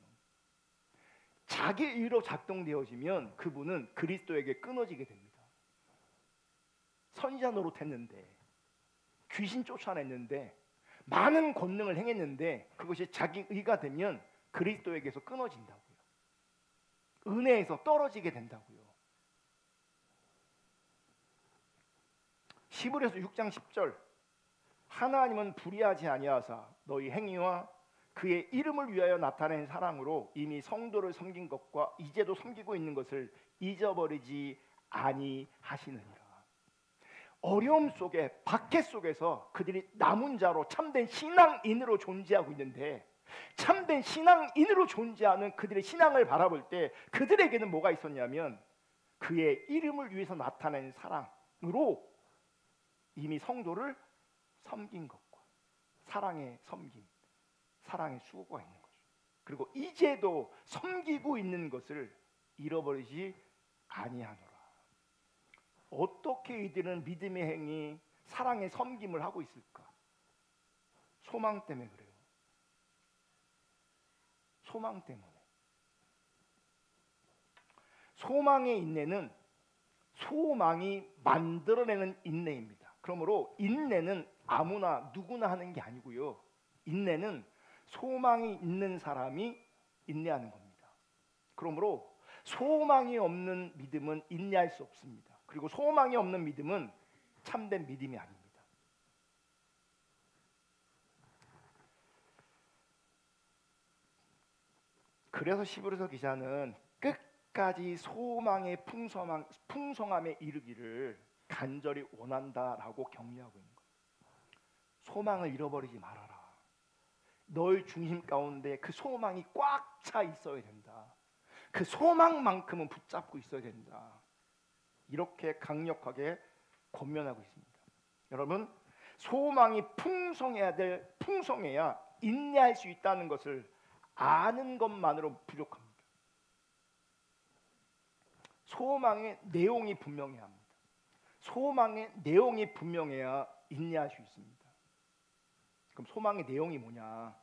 자기 의로 작동되어지면 그분은 그리스도에게 끊어지게 됩니다. 선지자 노릇했는데, 귀신 쫓아냈는데, 많은 권능을 행했는데 그것이 자기 의가 되면 그리스도에게서 끊어진다고요. 은혜에서 떨어지게 된다고요. 히브리서 6장 10절, 하나님은 불의하지 아니하사 너희 행위와 그의 이름을 위하여 나타낸 사랑으로 이미 성도를 섬긴 것과 이제도 섬기고 있는 것을 잊어버리지 아니하시느니라. 어려움 속에, 박해 속에서 그들이 남은 자로 참된 신앙인으로 존재하고 있는데, 참된 신앙인으로 존재하는 그들의 신앙을 바라볼 때 그들에게는 뭐가 있었냐면 그의 이름을 위해서 나타낸 사랑으로 이미 성도를 섬긴 것과 사랑의 섬김, 사랑의 수고가 있는 거죠. 그리고 이제도 섬기고 있는 것을 잃어버리지 아니하노라. 어떻게 이들은 믿음의 행위, 사랑의 섬김을 하고 있을까? 소망 때문에 그래요. 소망 때문에. 소망의 인내는 소망이 만들어내는 인내입니다. 그러므로 인내는 아무나 누구나 하는 게 아니고요. 인내는 소망이 있는 사람이 인내하는 겁니다. 그러므로 소망이 없는 믿음은 인내할 수 없습니다. 그리고 소망이 없는 믿음은 참된 믿음이 아닙니다. 그래서 히브리서 기자는 끝까지 소망의 풍성함에 이르기를 간절히 원한다라고 격려하고 있는 거예요. 소망을 잃어버리지 말아라. 너의 중심 가운데 그 소망이 꽉 차 있어야 된다. 그 소망만큼은 붙잡고 있어야 된다. 이렇게 강력하게 권면하고 있습니다. 여러분, 소망이 풍성해야 인내할 수 있다는 것을 아는 것만으로 부족합니다. 소망의 내용이 분명해야 합니다. 소망의 내용이 분명해야 인내할 수 있습니다. 그럼 소망의 내용이 뭐냐?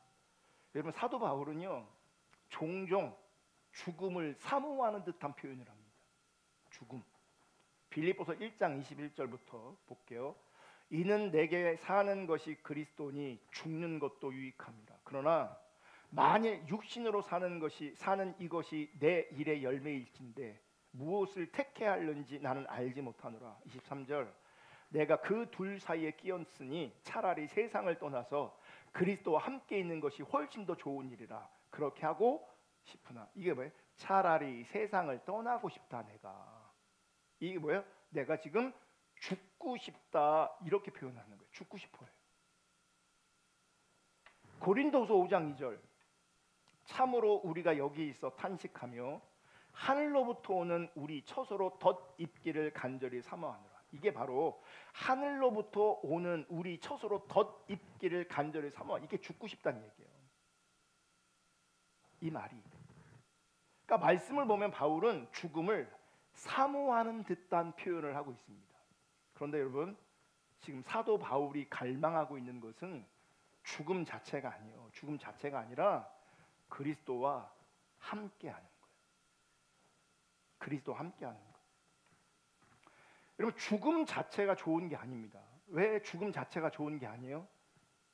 여러분, 사도 바울은요 종종 죽음을 사모하는 듯한 표현을 합니다. 죽음. 빌립보서 1장 21절부터 볼게요. 이는 내게 사는 것이 그리스도니 죽는 것도 유익함이라. 그러나 만일 육신으로 사는 이것이 내 일의 열매일진데 무엇을 택해야 할는지 나는 알지 못하노라. 23절. 내가 그 둘 사이에 끼었으니 차라리 세상을 떠나서 그리스도와 함께 있는 것이 훨씬 더 좋은 일이라. 그렇게 하고 싶으나. 이게 뭐예요? 차라리 세상을 떠나고 싶다. 내가 이게 뭐예요? 내가 지금 죽고 싶다 이렇게 표현하는 거예요. 죽고 싶어요. 고린도서 5장 2절. 참으로 우리가 여기 있어 탄식하며 하늘로부터 오는 우리 처소로 덧입기를 간절히 사모하노라. 이게 바로 하늘로부터 오는 우리 처소로 덧입기를 간절히 사모하. 이게 죽고 싶다는 얘기예요. 이 말이. 그러니까 말씀을 보면 바울은 죽음을 사모하는 듯한 표현을 하고 있습니다. 그런데 여러분, 지금 사도 바울이 갈망하고 있는 것은 죽음 자체가 아니에요. 죽음 자체가 아니라 그리스도와 함께하는 거예요. 그리스도와 함께하는 거예요. 여러분, 죽음 자체가 좋은 게 아닙니다. 왜 죽음 자체가 좋은 게 아니에요?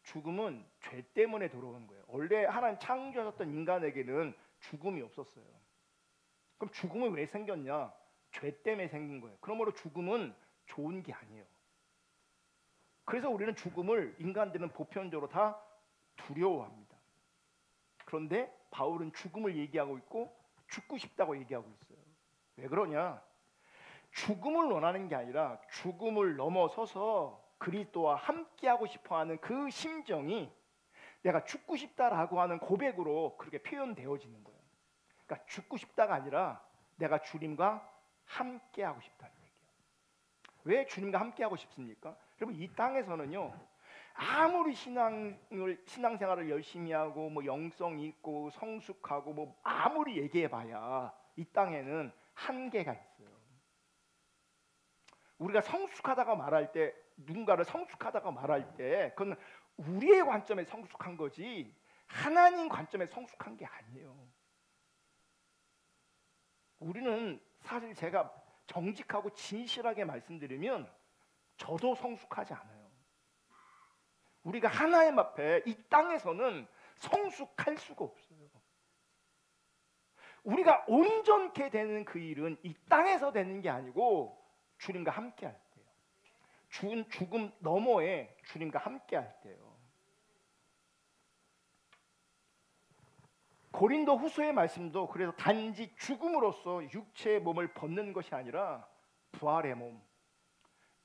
죽음은 죄 때문에 들어오는 거예요. 원래 하나님 창조하셨던 인간에게는 죽음이 없었어요. 그럼 죽음은 왜 생겼냐? 죄 때문에 생긴 거예요. 그러므로 죽음은 좋은 게 아니에요. 그래서 우리는 죽음을, 인간들은 보편적으로 다 두려워합니다. 그런데 바울은 죽음을 얘기하고 있고 죽고 싶다고 얘기하고 있어요. 왜 그러냐? 죽음을 원하는 게 아니라 죽음을 넘어서서 그리스도와 함께하고 싶어하는 그 심정이 내가 죽고 싶다라고 하는 고백으로 그렇게 표현되어지는 거예요. 그러니까 죽고 싶다가 아니라 내가 주님과 함께하고 싶다는 얘기예요. 왜 주님과 함께하고 싶습니까? 여러분, 이 땅에서는요, 아무리 신앙생활을 열심히 하고 뭐 영성이 있고 성숙하고 뭐 아무리 얘기해봐야 이 땅에는 한계가 있어요. 우리가 성숙하다가 말할 때, 누군가를 성숙하다가 말할 때 그건 우리의 관점에 성숙한 거지 하나님 관점에 성숙한 게 아니에요. 우리는 사실 제가 정직하고 진실하게 말씀드리면 저도 성숙하지 않아요. 우리가 하나님 앞에 이 땅에서는 성숙할 수가 없어요. 우리가 온전케 되는 그 일은 이 땅에서 되는 게 아니고 주님과 함께 할 때요. 죽음 너머에 주님과 함께 할 때요. 고린도 후서의 말씀도 그래서 단지 죽음으로써 육체의 몸을 벗는 것이 아니라 부활의 몸,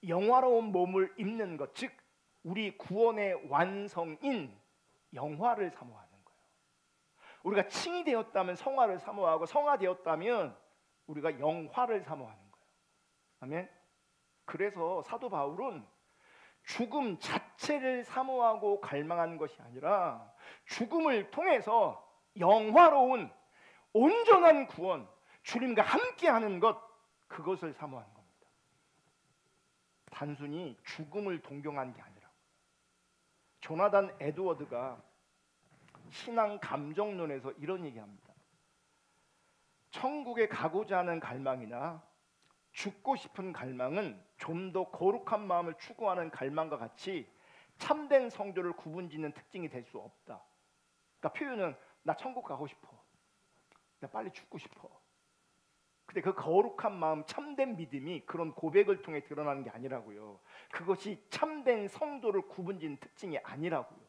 영화로운 몸을 입는 것, 즉 우리 구원의 완성인 영화를 사모하는 거예요. 우리가 칭이 되었다면 성화를 사모하고 성화되었다면 우리가 영화를 사모하는 거예요. 아멘. 그래서 사도 바울은 죽음 자체를 사모하고 갈망하는 것이 아니라 죽음을 통해서 영화로운 온전한 구원, 주님과 함께하는 것, 그것을 사모하는 겁니다. 단순히 죽음을 동경한 게 아니라. 조나단 에드워드가 신앙 감정론에서 이런 얘기합니다. 천국에 가고자 하는 갈망이나 죽고 싶은 갈망은 좀 더 거룩한 마음을 추구하는 갈망과 같이 참된 성도를 구분짓는 특징이 될 수 없다. 그러니까 표현은 나 천국 가고 싶어, 나 빨리 죽고 싶어. 근데 그 거룩한 마음, 참된 믿음이 그런 고백을 통해 드러나는 게 아니라고요. 그것이 참된 성도를 구분짓는 특징이 아니라고요.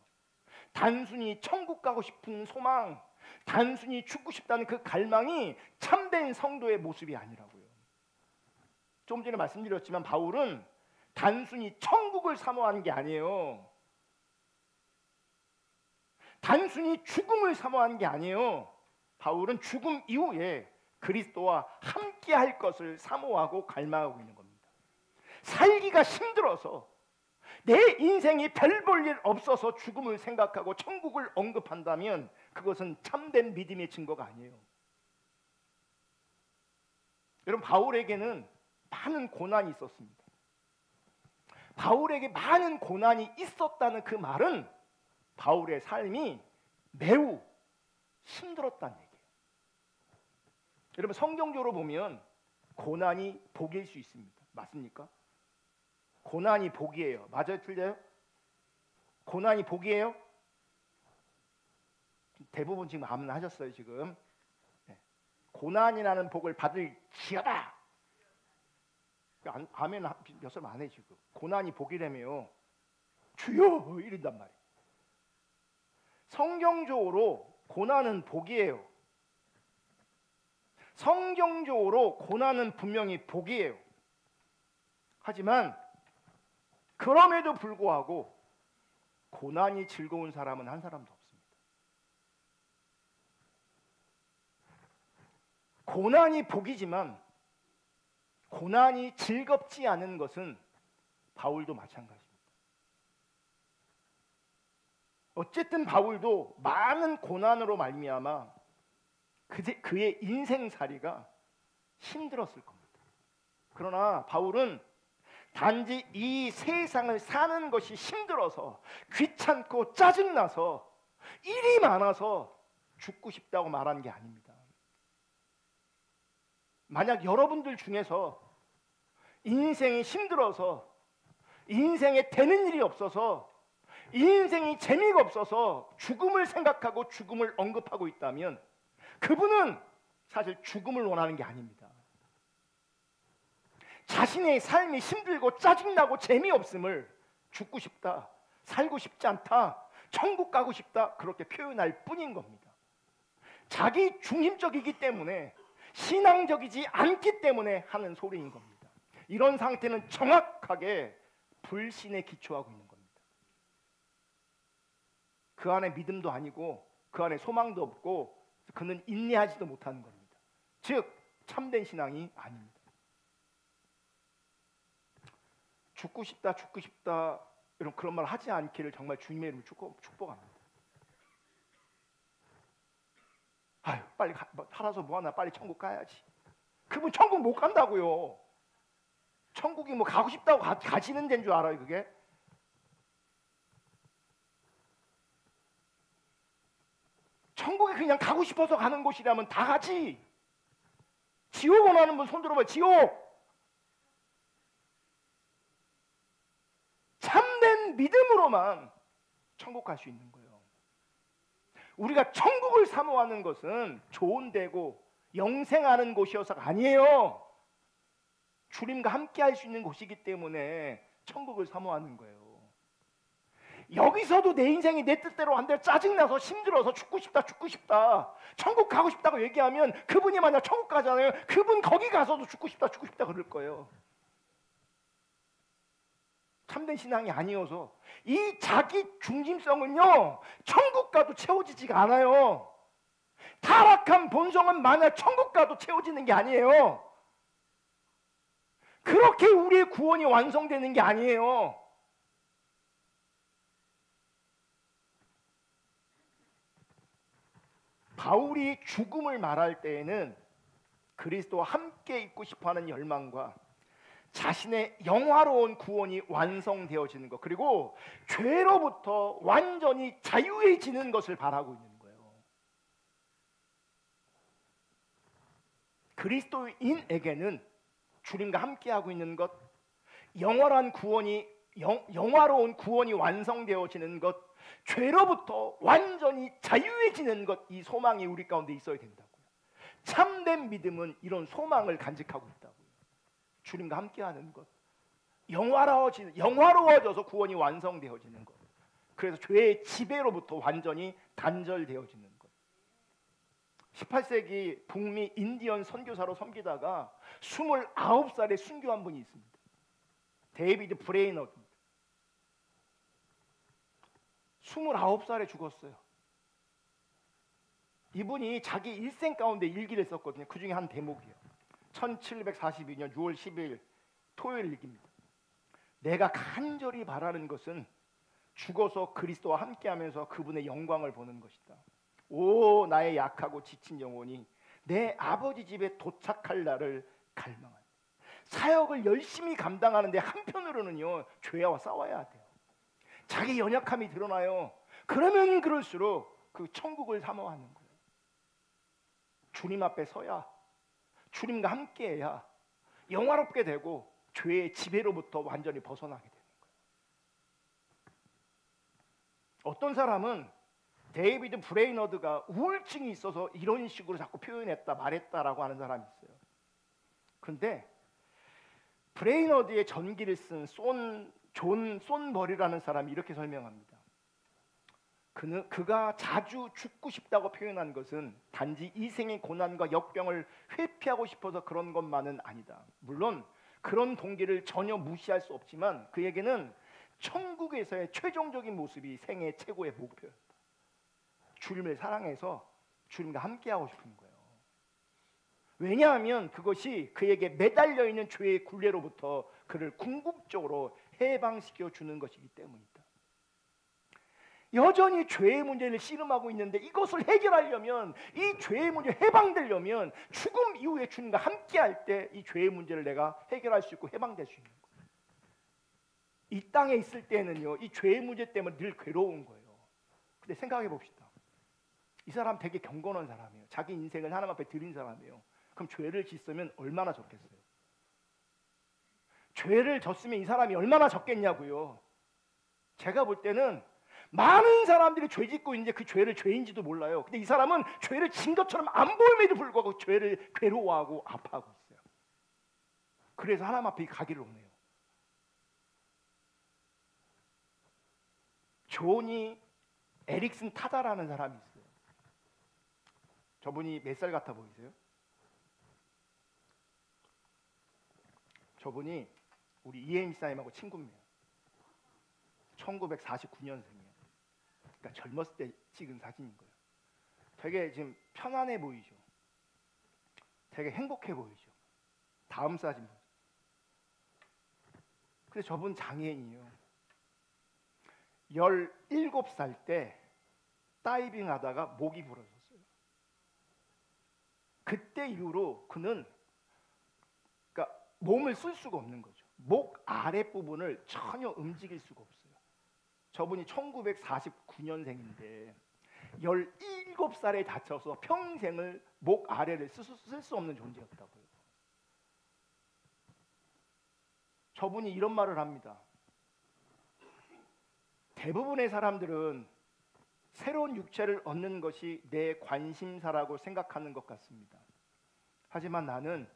단순히 천국 가고 싶은 소망, 단순히 죽고 싶다는 그 갈망이 참된 성도의 모습이 아니라고요. 좀 전에 말씀드렸지만 바울은 단순히 천국을 사모하는 게 아니에요. 단순히 죽음을 사모하는 게 아니에요. 바울은 죽음 이후에 그리스도와 함께 할 것을 사모하고 갈망하고 있는 겁니다. 살기가 힘들어서 내 인생이 별 볼 일 없어서 죽음을 생각하고 천국을 언급한다면 그것은 참된 믿음의 증거가 아니에요. 여러분, 바울에게는 많은 고난이 있었습니다. 바울에게 많은 고난이 있었다는 그 말은 바울의 삶이 매우 힘들었다는 얘기예요. 여러분, 성경적으로 보면 고난이 복일 수 있습니다. 맞습니까? 고난이 복이에요. 맞아요? 틀려요? 고난이 복이에요? 대부분 지금 아멘 하셨어요. 지금 고난이라는 복을 받을 지어다. 아멘 몇 사람 안 해. 지금 고난이 복이라며요. 주여 이런단 말이에요. 성경적으로 고난은 복이에요. 성경적으로 고난은 분명히 복이에요. 하지만 그럼에도 불구하고 고난이 즐거운 사람은 한 사람도 없습니다. 고난이 복이지만 고난이 즐겁지 않은 것은 바울도 마찬가지입니다. 어쨌든 바울도 많은 고난으로 말미암아 그의 인생살이가 힘들었을 겁니다. 그러나 바울은 단지 이 세상을 사는 것이 힘들어서 귀찮고 짜증나서 일이 많아서 죽고 싶다고 말한 게 아닙니다. 만약 여러분들 중에서 인생이 힘들어서 인생에 되는 일이 없어서 인생이 재미가 없어서 죽음을 생각하고 죽음을 언급하고 있다면 그분은 사실 죽음을 원하는 게 아닙니다. 자신의 삶이 힘들고 짜증나고 재미없음을 죽고 싶다, 살고 싶지 않다, 천국 가고 싶다 그렇게 표현할 뿐인 겁니다. 자기 중심적이기 때문에 신앙적이지 않기 때문에 하는 소리인 겁니다. 이런 상태는 정확하게 불신에 기초하고 있는 겁니다. 그 안에 믿음도 아니고 그 안에 소망도 없고 그는 인내하지도 못하는 겁니다. 즉 참된 신앙이 아닙니다. 죽고 싶다 죽고 싶다 이런 그런 말 하지 않기를 정말 주님의 이름으로 축복합니다. 아유 빨리 살아서 뭐하나 빨리 천국 가야지. 그분 천국 못 간다고요. 천국이 뭐 가고 싶다고 가지는 데인 줄 알아요 그게? 천국에 그냥 가고 싶어서 가는 곳이라면 다 가지. 지옥 원하는 분 손 들어봐요. 지옥. 참된 믿음으로만 천국 갈 수 있는 거예요. 우리가 천국을 사모하는 것은 좋은 데고 영생하는 곳이어서가 아니에요. 주님과 함께 할 수 있는 곳이기 때문에 천국을 사모하는 거예요. 여기서도 내 인생이 내 뜻대로 안 돼 짜증나서 힘들어서 죽고 싶다 천국 가고 싶다고 얘기하면 그분이 만약 천국 가잖아요. 그분 거기 가서도 죽고 싶다 그럴 거예요. 참된 신앙이 아니어서 이 자기 중심성은요 천국 가도 채워지지가 않아요. 타락한 본성은 만약 천국 가도 채워지는 게 아니에요. 그렇게 우리의 구원이 완성되는 게 아니에요. 바울이 죽음을 말할 때에는 그리스도와 함께 있고 싶어하는 열망과 자신의 영화로운 구원이 완성되어지는 것 그리고 죄로부터 완전히 자유해지는 것을 바라고 있는 거예요. 그리스도인에게는 주님과 함께하고 있는 것, 영원한 구원이 영화로운 구원이 완성되어지는 것, 죄로부터 완전히 자유해지는 것, 이 소망이 우리 가운데 있어야 된다고요. 참된 믿음은 이런 소망을 간직하고 있다고요. 주님과 함께하는 것, 영화로워져서 구원이 완성되어지는 것, 그래서 죄의 지배로부터 완전히 단절되어지는 것. 18세기 북미 인디언 선교사로 섬기다가 29살에 순교한 분이 있습니다. 데이비드 브레이너드입니다. 29살에 죽었어요. 이분이 자기 일생 가운데 일기를 썼거든요. 그 중에 한 대목이에요. 1742년 6월 10일 토요일 일기입니다. 내가 간절히 바라는 것은 죽어서 그리스도와 함께하면서 그분의 영광을 보는 것이다. 오 나의 약하고 지친 영혼이 내 아버지 집에 도착할 날을 갈망한다. 사역을 열심히 감당하는데 한편으로는요 죄와 싸워야 돼요. 자기 연약함이 드러나요. 그러면 그럴수록 그 천국을 사모하는 거예요. 주님 앞에 서야, 주님과 함께해야 영화롭게 되고 죄의 지배로부터 완전히 벗어나게 되는 거예요. 어떤 사람은 데이비드 브레이너드가 우울증이 있어서 이런 식으로 자꾸 표현했다 말했다라고 하는 사람이 있어요. 그런데 브레이너드의 전기를 쓴 존 손버리라는 사람이 이렇게 설명합니다. 그가 자주 죽고 싶다고 표현한 것은 단지 이 생의 고난과 역경을 회피하고 싶어서 그런 것만은 아니다. 물론 그런 동기를 전혀 무시할 수 없지만 그에게는 천국에서의 최종적인 모습이 생의 최고의 목표였다. 주님을 사랑해서 주님과 함께하고 싶은 거예요. 왜냐하면 그것이 그에게 매달려 있는 죄의 굴레로부터 그를 궁극적으로 해방시켜 주는 것이기 때문이다. 여전히 죄의 문제를 씨름하고 있는데 이것을 해결하려면, 이 죄의 문제 해방되려면 죽음 이후에 주님과 함께할 때 이 죄의 문제를 내가 해결할 수 있고 해방될 수 있는 거예요. 이 땅에 있을 때는요, 이 죄의 문제 때문에 늘 괴로운 거예요. 근데 생각해 봅시다. 이 사람 되게 경건한 사람이에요. 자기 인생을 하나님 앞에 드린 사람이에요. 그럼 죄를 짓으면 얼마나 적겠어요? 죄를 졌으면 이 사람이 얼마나 적겠냐고요. 제가 볼 때는 많은 사람들이 죄 짓고 있는데 그 죄를 죄인지도 몰라요. 근데 이 사람은 죄를 진 것처럼 안 보임에도 불구하고 죄를 괴로워하고 아파하고 있어요. 그래서 하나님 앞에 가기를 원해요. 조니 에릭슨 타다라는 사람이 있어요. 저분이 몇 살 같아 보이세요? 저분이 우리 이혜임 사님하고 친구입니다. 1949년생이에요. 그러니까 젊었을 때 찍은 사진인 거예요. 되게 지금 편안해 보이죠. 되게 행복해 보이죠. 다음 사진 보세요. 근데 저분 장애인이에요. 17살 때 다이빙 하다가 목이 부러졌어요. 그때 이후로 그는 그러니까 몸을 쓸 수가 없는 거죠. 목 아랫부분을 전혀 움직일 수가 없어요. 저분이 1949년생인데 17살에 다쳐서 평생을 목 아래를 쓸 수 없는 존재였다고요. 저분이 이런 말을 합니다. 대부분의 사람들은 새로운 육체를 얻는 것이 내 관심사라고 생각하는 것 같습니다. 하지만 나는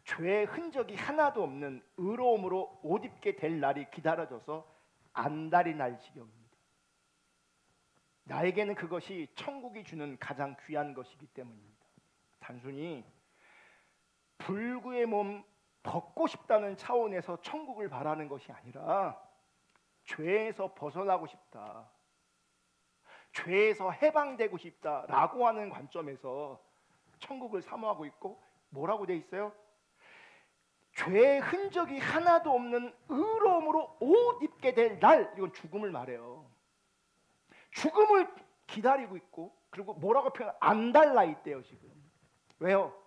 죄의 흔적이 하나도 없는 의로움으로 옷 입게 될 날이 기다려져서 안달이 날 지경입니다. 나에게는 그것이 천국이 주는 가장 귀한 것이기 때문입니다. 단순히 불구의 몸 벗고 싶다는 차원에서 천국을 바라는 것이 아니라 죄에서 벗어나고 싶다, 죄에서 해방되고 싶다라고 하는 관점에서 천국을 사모하고 있고, 뭐라고 돼 있어요? 죄의 흔적이 하나도 없는 의로움으로 옷 입게 될 날, 이건 죽음을 말해요. 죽음을 기다리고 있고, 그리고 뭐라고 표현? 안달나 있대요 지금. 왜요?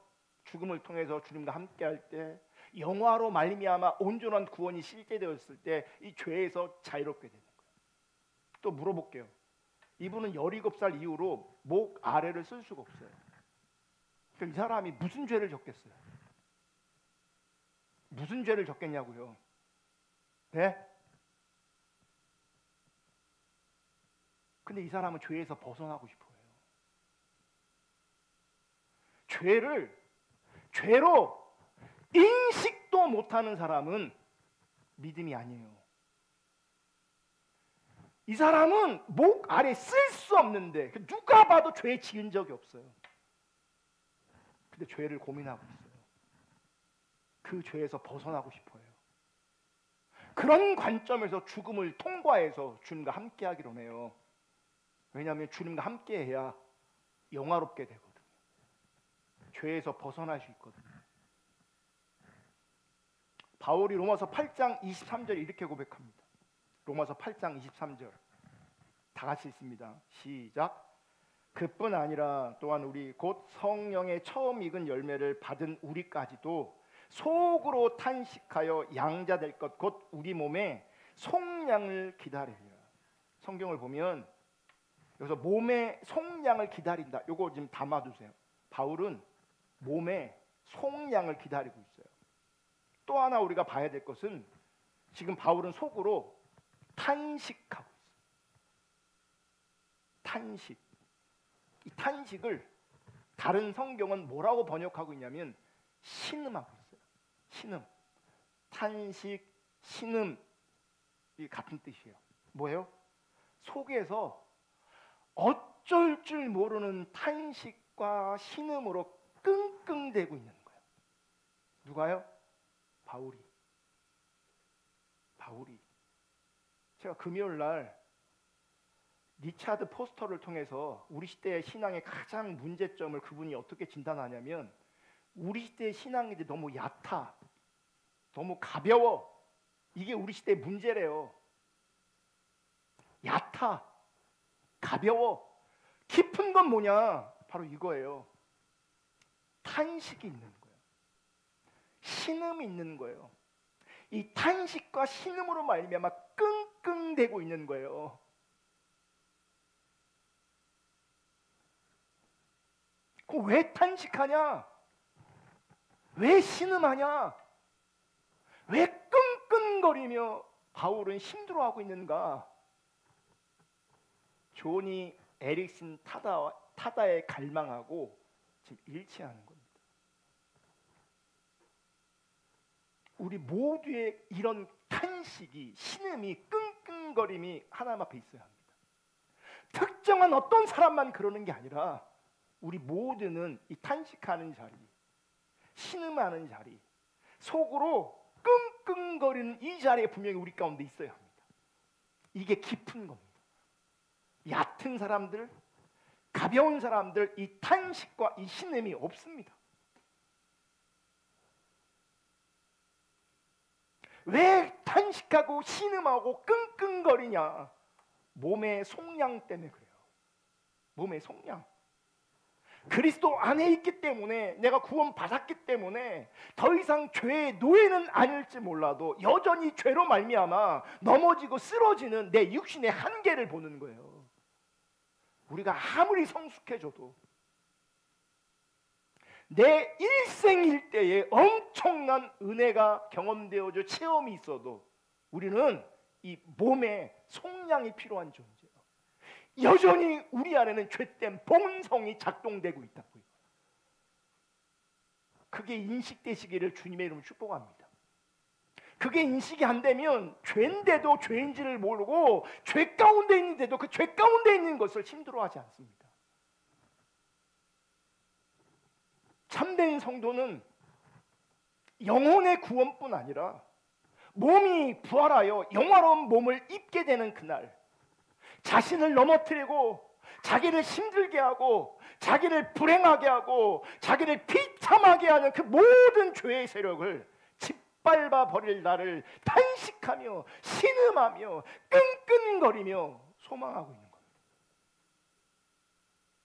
죽음을 통해서 주님과 함께할 때, 영화로 말미암아 온전한 구원이 실제되었을 때 이 죄에서 자유롭게 되는 거예요. 또 물어볼게요. 이분은 17살 이후로 목 아래를 쓸 수가 없어요. 그럼 이 사람이 무슨 죄를 졌겠어요? 무슨 죄를 졌겠냐고요? 네? 근데 이 사람은 죄에서 벗어나고 싶어요. 죄로 인식도 못하는 사람은 믿음이 아니에요. 이 사람은 목 아래 쓸 수 없는데 누가 봐도 죄 지은 적이 없어요. 근데 죄를 고민하고 있어요. 그 죄에서 벗어나고 싶어요. 그런 관점에서 죽음을 통과해서 주님과 함께하기로 해요. 왜냐하면 주님과 함께해야 영화롭게 되거든요. 죄에서 벗어날 수 있거든요. 바울이 로마서 8장 23절 이렇게 고백합니다. 로마서 8장 23절 다 같이 읽습니다. 시작. 그뿐 아니라 또한 우리 곧 성령의 처음 익은 열매를 받은 우리까지도 속으로 탄식하여 양자될 것 곧 우리 몸에 속량을 기다리리라. 성경을 보면 여기서 몸에 속량을 기다린다, 요거 좀 담아두세요. 바울은 몸에 속량을 기다리고 있어요. 또 하나 우리가 봐야 될 것은 지금 바울은 속으로 탄식하고 있어요. 탄식. 이 탄식을 다른 성경은 뭐라고 번역하고 있냐면 신음하고 있어요. 신음. 탄식, 신음 이 같은 뜻이에요. 뭐예요? 속에서 어쩔 줄 모르는 탄식과 신음으로 끙끙대고 있는 거예요. 누가요? 바울이. 제가 금요일 날 리차드 포스터를 통해서 우리 시대의 신앙의 가장 문제점을 그분이 어떻게 진단하냐면 우리 시대의 신앙이 너무 얕아, 너무 가벼워. 이게 우리 시대의 문제래요. 얕아, 가벼워. 깊은 건 뭐냐? 바로 이거예요. 탄식이 있는 거예요. 신음이 있는 거예요. 이 탄식과 신음으로 말미암아 끙끙대고 있는 거예요. 왜 탄식하냐? 왜 신음하냐? 왜 끙끙거리며 바울은 힘들어하고 있는가? 조니 에릭슨 타다에 갈망하고 지금 일치하는 겁니다. 우리 모두의 이런 탄식이, 신음이, 끙끙거림이 하나님 앞에 있어야 합니다. 특정한 어떤 사람만 그러는 게 아니라 우리 모두는 이 탄식하는 자리, 신음하는 자리, 속으로 끙끙거리는 이 자리에 분명히 우리 가운데 있어야 합니다. 이게 깊은 겁니다. 얕은 사람들, 가벼운 사람들, 이 탄식과 이 신음이 없습니다. 왜 탄식하고 신음하고 끙끙거리냐? 몸의 속량 때문에 그래요. 몸의 속량. 그리스도 안에 있기 때문에, 내가 구원 받았기 때문에 더 이상 죄의 노예는 아닐지 몰라도 여전히 죄로 말미암아 넘어지고 쓰러지는 내 육신의 한계를 보는 거예요. 우리가 아무리 성숙해져도 내 일생일대에 엄청난 은혜가 경험되어져 체험이 있어도 우리는 이 몸에 속량이 필요한 존재예요. 여전히 우리 안에는 죄된 본성이 작동되고 있다고요. 그게 인식되시기를 주님의 이름으로 축복합니다. 그게 인식이 안 되면 죄인데도 죄인지를 모르고 죄 가운데 있는데도 그 죄 가운데 있는 것을 힘들어하지 않습니다. 참된 성도는 영혼의 구원뿐 아니라 몸이 부활하여 영화로운 몸을 입게 되는 그날, 자신을 넘어뜨리고 자기를 힘들게 하고 자기를 불행하게 하고 자기를 비참하게 하는 그 모든 죄의 세력을 짓밟아 버릴 날을 탄식하며 신음하며 끙끙거리며 소망하고 있는 겁니다.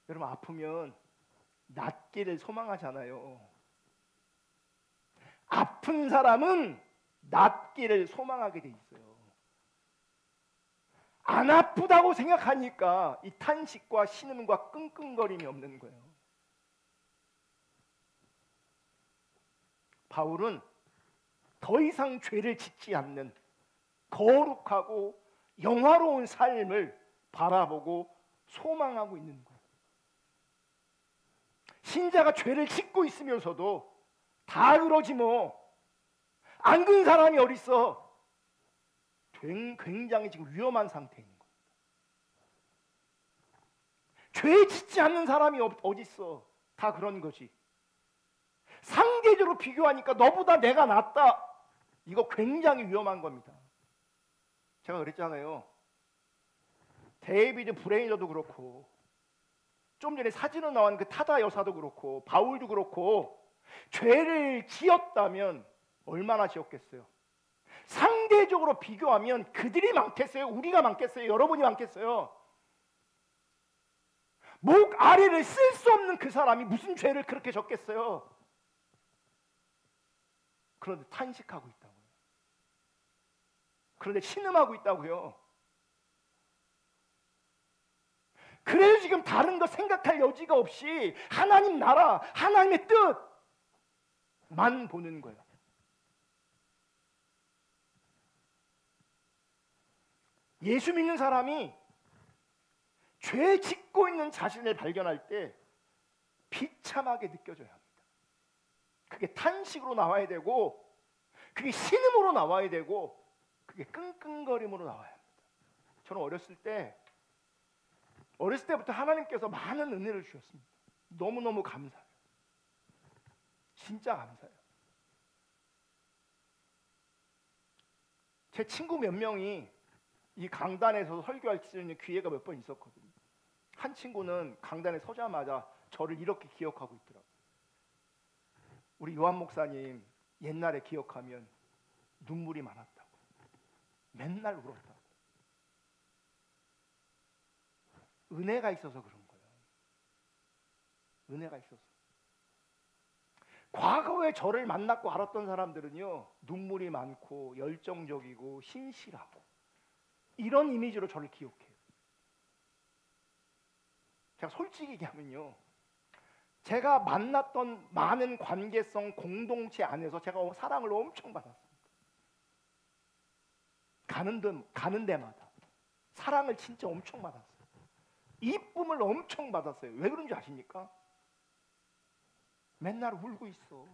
여러분, 아프면 낫기를 소망하잖아요. 아픈 사람은 낫기를 소망하게 돼 있어요. 안 아프다고 생각하니까 이 탄식과 신음과 끙끙거림이 없는 거예요. 바울은 더 이상 죄를 짓지 않는 거룩하고 영화로운 삶을 바라보고 소망하고 있는 거예요. 신자가 죄를 짓고 있으면서도 다 그러지 뭐, 안 근 사람이 어딨어. 굉장히 지금 위험한 상태인 겁니다. 죄 짓지 않는 사람이 어딨어. 다 그런 거지. 상대적으로 비교하니까 너보다 내가 낫다. 이거 굉장히 위험한 겁니다. 제가 그랬잖아요. 데이비드 브레이너도 그렇고, 좀 전에 사진으로 나온 그 타다 여사도 그렇고, 바울도 그렇고, 죄를 지었다면 얼마나 지었겠어요? 상대적으로 비교하면 그들이 많겠어요? 우리가 많겠어요? 여러분이 많겠어요? 목 아래를 쓸 수 없는 그 사람이 무슨 죄를 그렇게 졌겠어요? 그런데 탄식하고 있다고요. 그런데 신음하고 있다고요. 그래서 지금 다른 거 생각할 여지가 없이 하나님 나라, 하나님의 뜻만 보는 거예요. 예수 믿는 사람이 죄 짓고 있는 자신을 발견할 때 비참하게 느껴져야 합니다. 그게 탄식으로 나와야 되고, 그게 신음으로 나와야 되고, 그게 끙끙거림으로 나와야 합니다. 저는 어렸을 때부터 하나님께서 많은 은혜를 주셨습니다. 너무너무 감사해요. 진짜 감사해요. 제 친구 몇 명이 이 강단에서 설교할 수 있는 기회가 몇 번 있었거든요. 한 친구는 강단에 서자마자 저를 이렇게 기억하고 있더라고요. 우리 요한 목사님 옛날에 기억하면 눈물이 많았다고, 맨날 울었다고. 은혜가 있어서 그런 거예요. 은혜가 있어서. 과거에 저를 만났고 알았던 사람들은요, 눈물이 많고 열정적이고 신실하고 이런 이미지로 저를 기억해요. 제가 솔직히 얘기하면요, 제가 만났던 많은 관계성 공동체 안에서 제가 사랑을 엄청 받았습니다. 가는 데마다 사랑을 진짜 엄청 받았어요. 이쁨을 엄청 받았어요. 왜 그런지 아십니까? 맨날 울고 있어.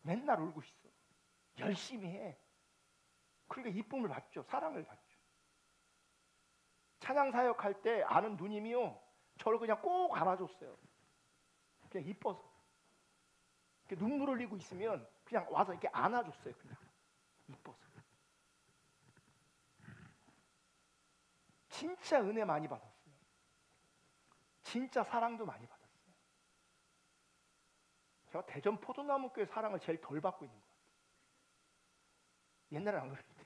맨날 울고 있어. 열심히 해. 그러니까 이쁨을 받죠. 사랑을 받죠. 찬양 사역할 때 아는 누님이요, 저를 그냥 꼭 안아줬어요. 그냥 이뻐서. 이렇게 눈물 흘리고 있으면 그냥 와서 이렇게 안아줬어요. 그냥 이뻐서. 진짜 은혜 많이 받았어요. 진짜 사랑도 많이 받았어요. 제가 대전 포도나무교회 사랑을 제일 덜 받고 있는 것 같아요. 옛날엔 안 그랬는데.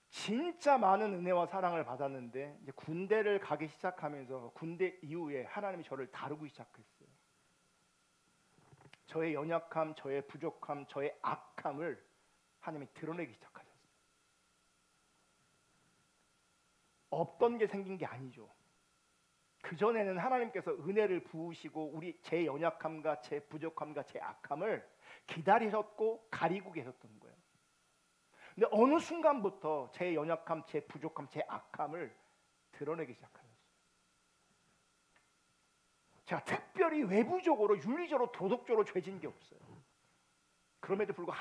진짜 많은 은혜와 사랑을 받았는데, 이제 군대를 가기 시작하면서 군대 이후에 하나님이 저를 다루기 시작했어요. 저의 연약함, 저의 부족함, 저의 악함을 하나님이 드러내기 시작하셨어요. 없던 게 생긴 게 아니죠. 그전에는 하나님께서 은혜를 부으시고 제 연약함과 제 부족함과 제 악함을 기다리셨고 가리고 계셨던 거예요. 근데 어느 순간부터 제 연약함, 제 부족함, 제 악함을 드러내기 시작하셨어요. 제가 특별히 외부적으로, 윤리적으로, 도덕적으로 죄진 게 없어요. 그럼에도 불구하고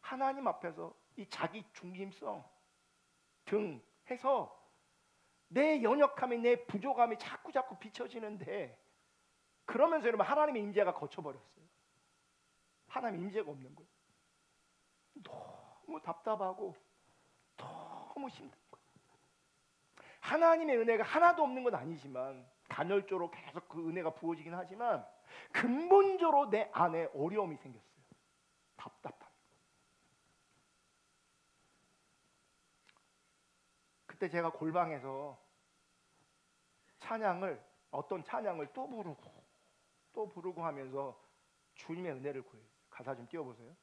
하나님 앞에서 이 자기 중심성 등 해서 내 연약함이, 내 부족함이 자꾸 비춰지는데, 그러면서 여러분 하나님의 임재가 거쳐버렸어요. 하나님의 임재가 없는 거예요. 너무 답답하고 너무 힘든 거예요. 하나님의 은혜가 하나도 없는 건 아니지만, 간헐적으로 계속 그 은혜가 부어지긴 하지만 근본적으로 내 안에 어려움이 생겼어요. 답답한. 그때 제가 골방에서 어떤 찬양을 또 부르고 하면서 주님의 은혜를 구해요. 가사 좀 띄워보세요.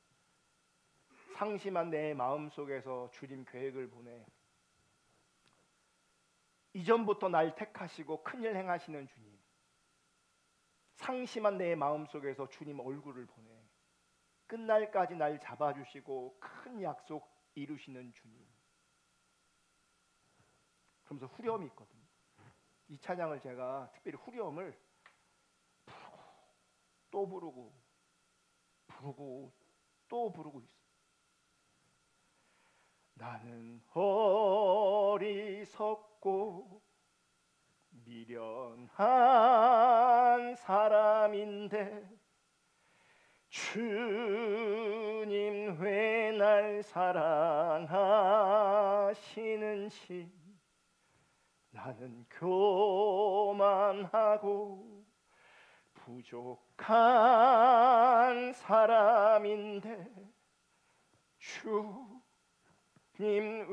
상심한 내 마음속에서 주님 계획을 보내, 이전부터 날 택하시고 큰일 행하시는 주님, 상심한 내 마음속에서 주님 얼굴을 보내, 끝날까지 날 잡아주시고 큰 약속 이루시는 주님. 그러면서 후렴이 있거든요. 이 찬양을 제가 특별히 후렴을 부르고 또 부르고 있어요. 나는 어리석고 미련한 사람인데 주님 왜 날 사랑하시는지, 나는 교만하고 부족한 사람인데 주님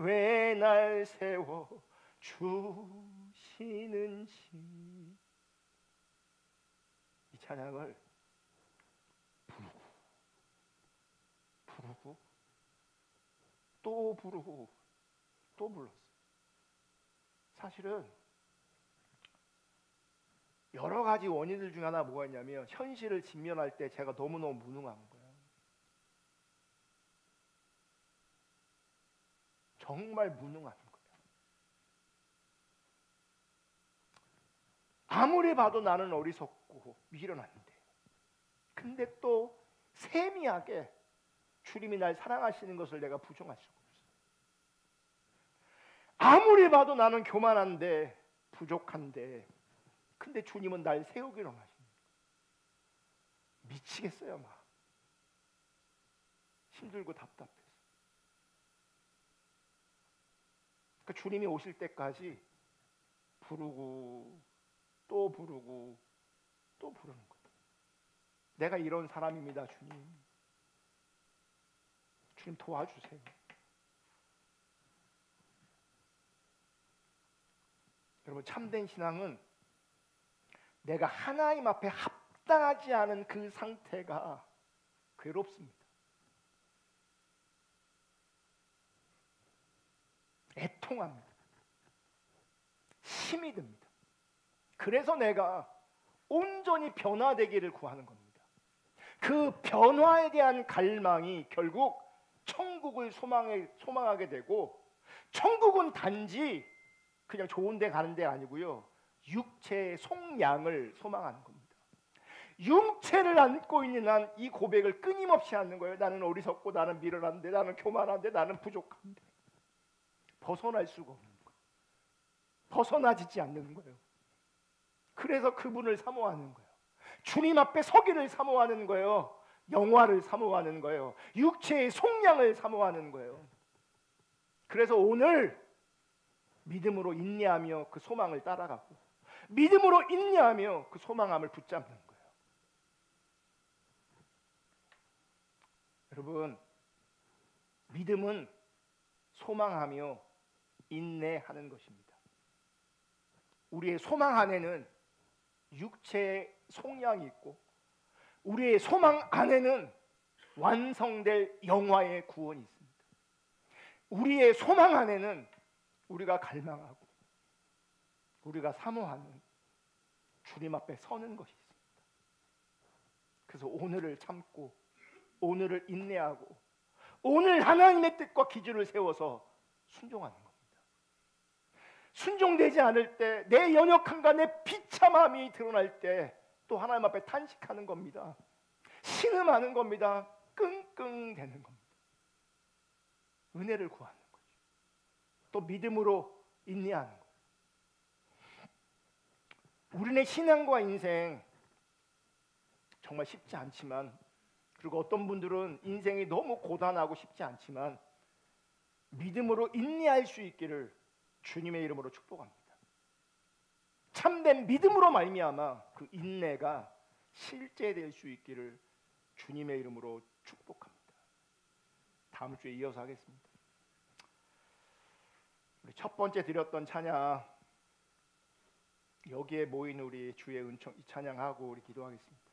왜 날 세워 주시는지. 이 찬양을 부르고 또 부르고 또 불렀어요. 사실은 여러 가지 원인들 중 하나 뭐가 있냐면 현실을 직면할 때 제가 너무너무 무능한 거예요. 정말 무능한 거예요. 아무리 봐도 나는 어리석고 미련한데, 근데 또 세미하게 주님이 날 사랑하시는 것을 내가 부정할 수가 없어요. 아무리 봐도 나는 교만한데 부족한데, 근데 주님은 날 세우기로 하십니다. 미치겠어요. 막 힘들고 답답해서. 그러니까 주님이 오실 때까지 부르고 또 부르고 또 부르는 거예요. 내가 이런 사람입니다. 주님 도와주세요. 여러분, 참된 신앙은 내가 하나님 앞에 합당하지 않은 그 상태가 괴롭습니다. 애통합니다. 힘이 듭니다. 그래서 내가 온전히 변화되기를 구하는 겁니다. 그 변화에 대한 갈망이 결국 천국을 소망하게 되고, 천국은 단지 그냥 좋은 데 가는 데 아니고요, 육체의 속량을 소망하는 겁니다. 육체를 안고 있는 한 이 고백을 끊임없이 하는 거예요. 나는 어리석고 나는 미련한데, 나는 교만한데, 나는 부족한데. 벗어날 수가 없는 거예요. 벗어나지지 않는 거예요. 그래서 그분을 사모하는 거예요. 주님 앞에 서기를 사모하는 거예요. 영화를 사모하는 거예요. 육체의 속량을 사모하는 거예요. 그래서 오늘 믿음으로 인내하며 그 소망을 따라가고, 믿음으로 인내하며 그 소망함을 붙잡는 거예요. 여러분, 믿음은 소망하며 인내하는 것입니다. 우리의 소망 안에는 육체의 속량이 있고, 우리의 소망 안에는 완성될 영화의 구원이 있습니다. 우리의 소망 안에는 우리가 갈망하고 우리가 사모하는 주님 앞에 서는 것이 있습니다. 그래서 오늘을 참고 오늘을 인내하고 오늘 하나님의 뜻과 기준을 세워서 순종하는 겁니다. 순종되지 않을 때, 내 연약함과 내 비참함이 드러날 때 또 하나님 앞에 탄식하는 겁니다. 신음하는 겁니다. 끙끙대는 겁니다. 은혜를 구하는 거죠. 또 믿음으로 인내하는 거예요. 우리네 신앙과 인생 정말 쉽지 않지만, 그리고 어떤 분들은 인생이 너무 고단하고 쉽지 않지만 믿음으로 인내할 수 있기를 주님의 이름으로 축복합니다. 참된 믿음으로 말미암아 그 인내가 실제될 수 있기를 주님의 이름으로 축복합니다. 다음 주에 이어서 하겠습니다. 우리 첫 번째 드렸던 찬양, 여기에 모인 우리 주의 은총 이 찬양하고 우리 기도하겠습니다.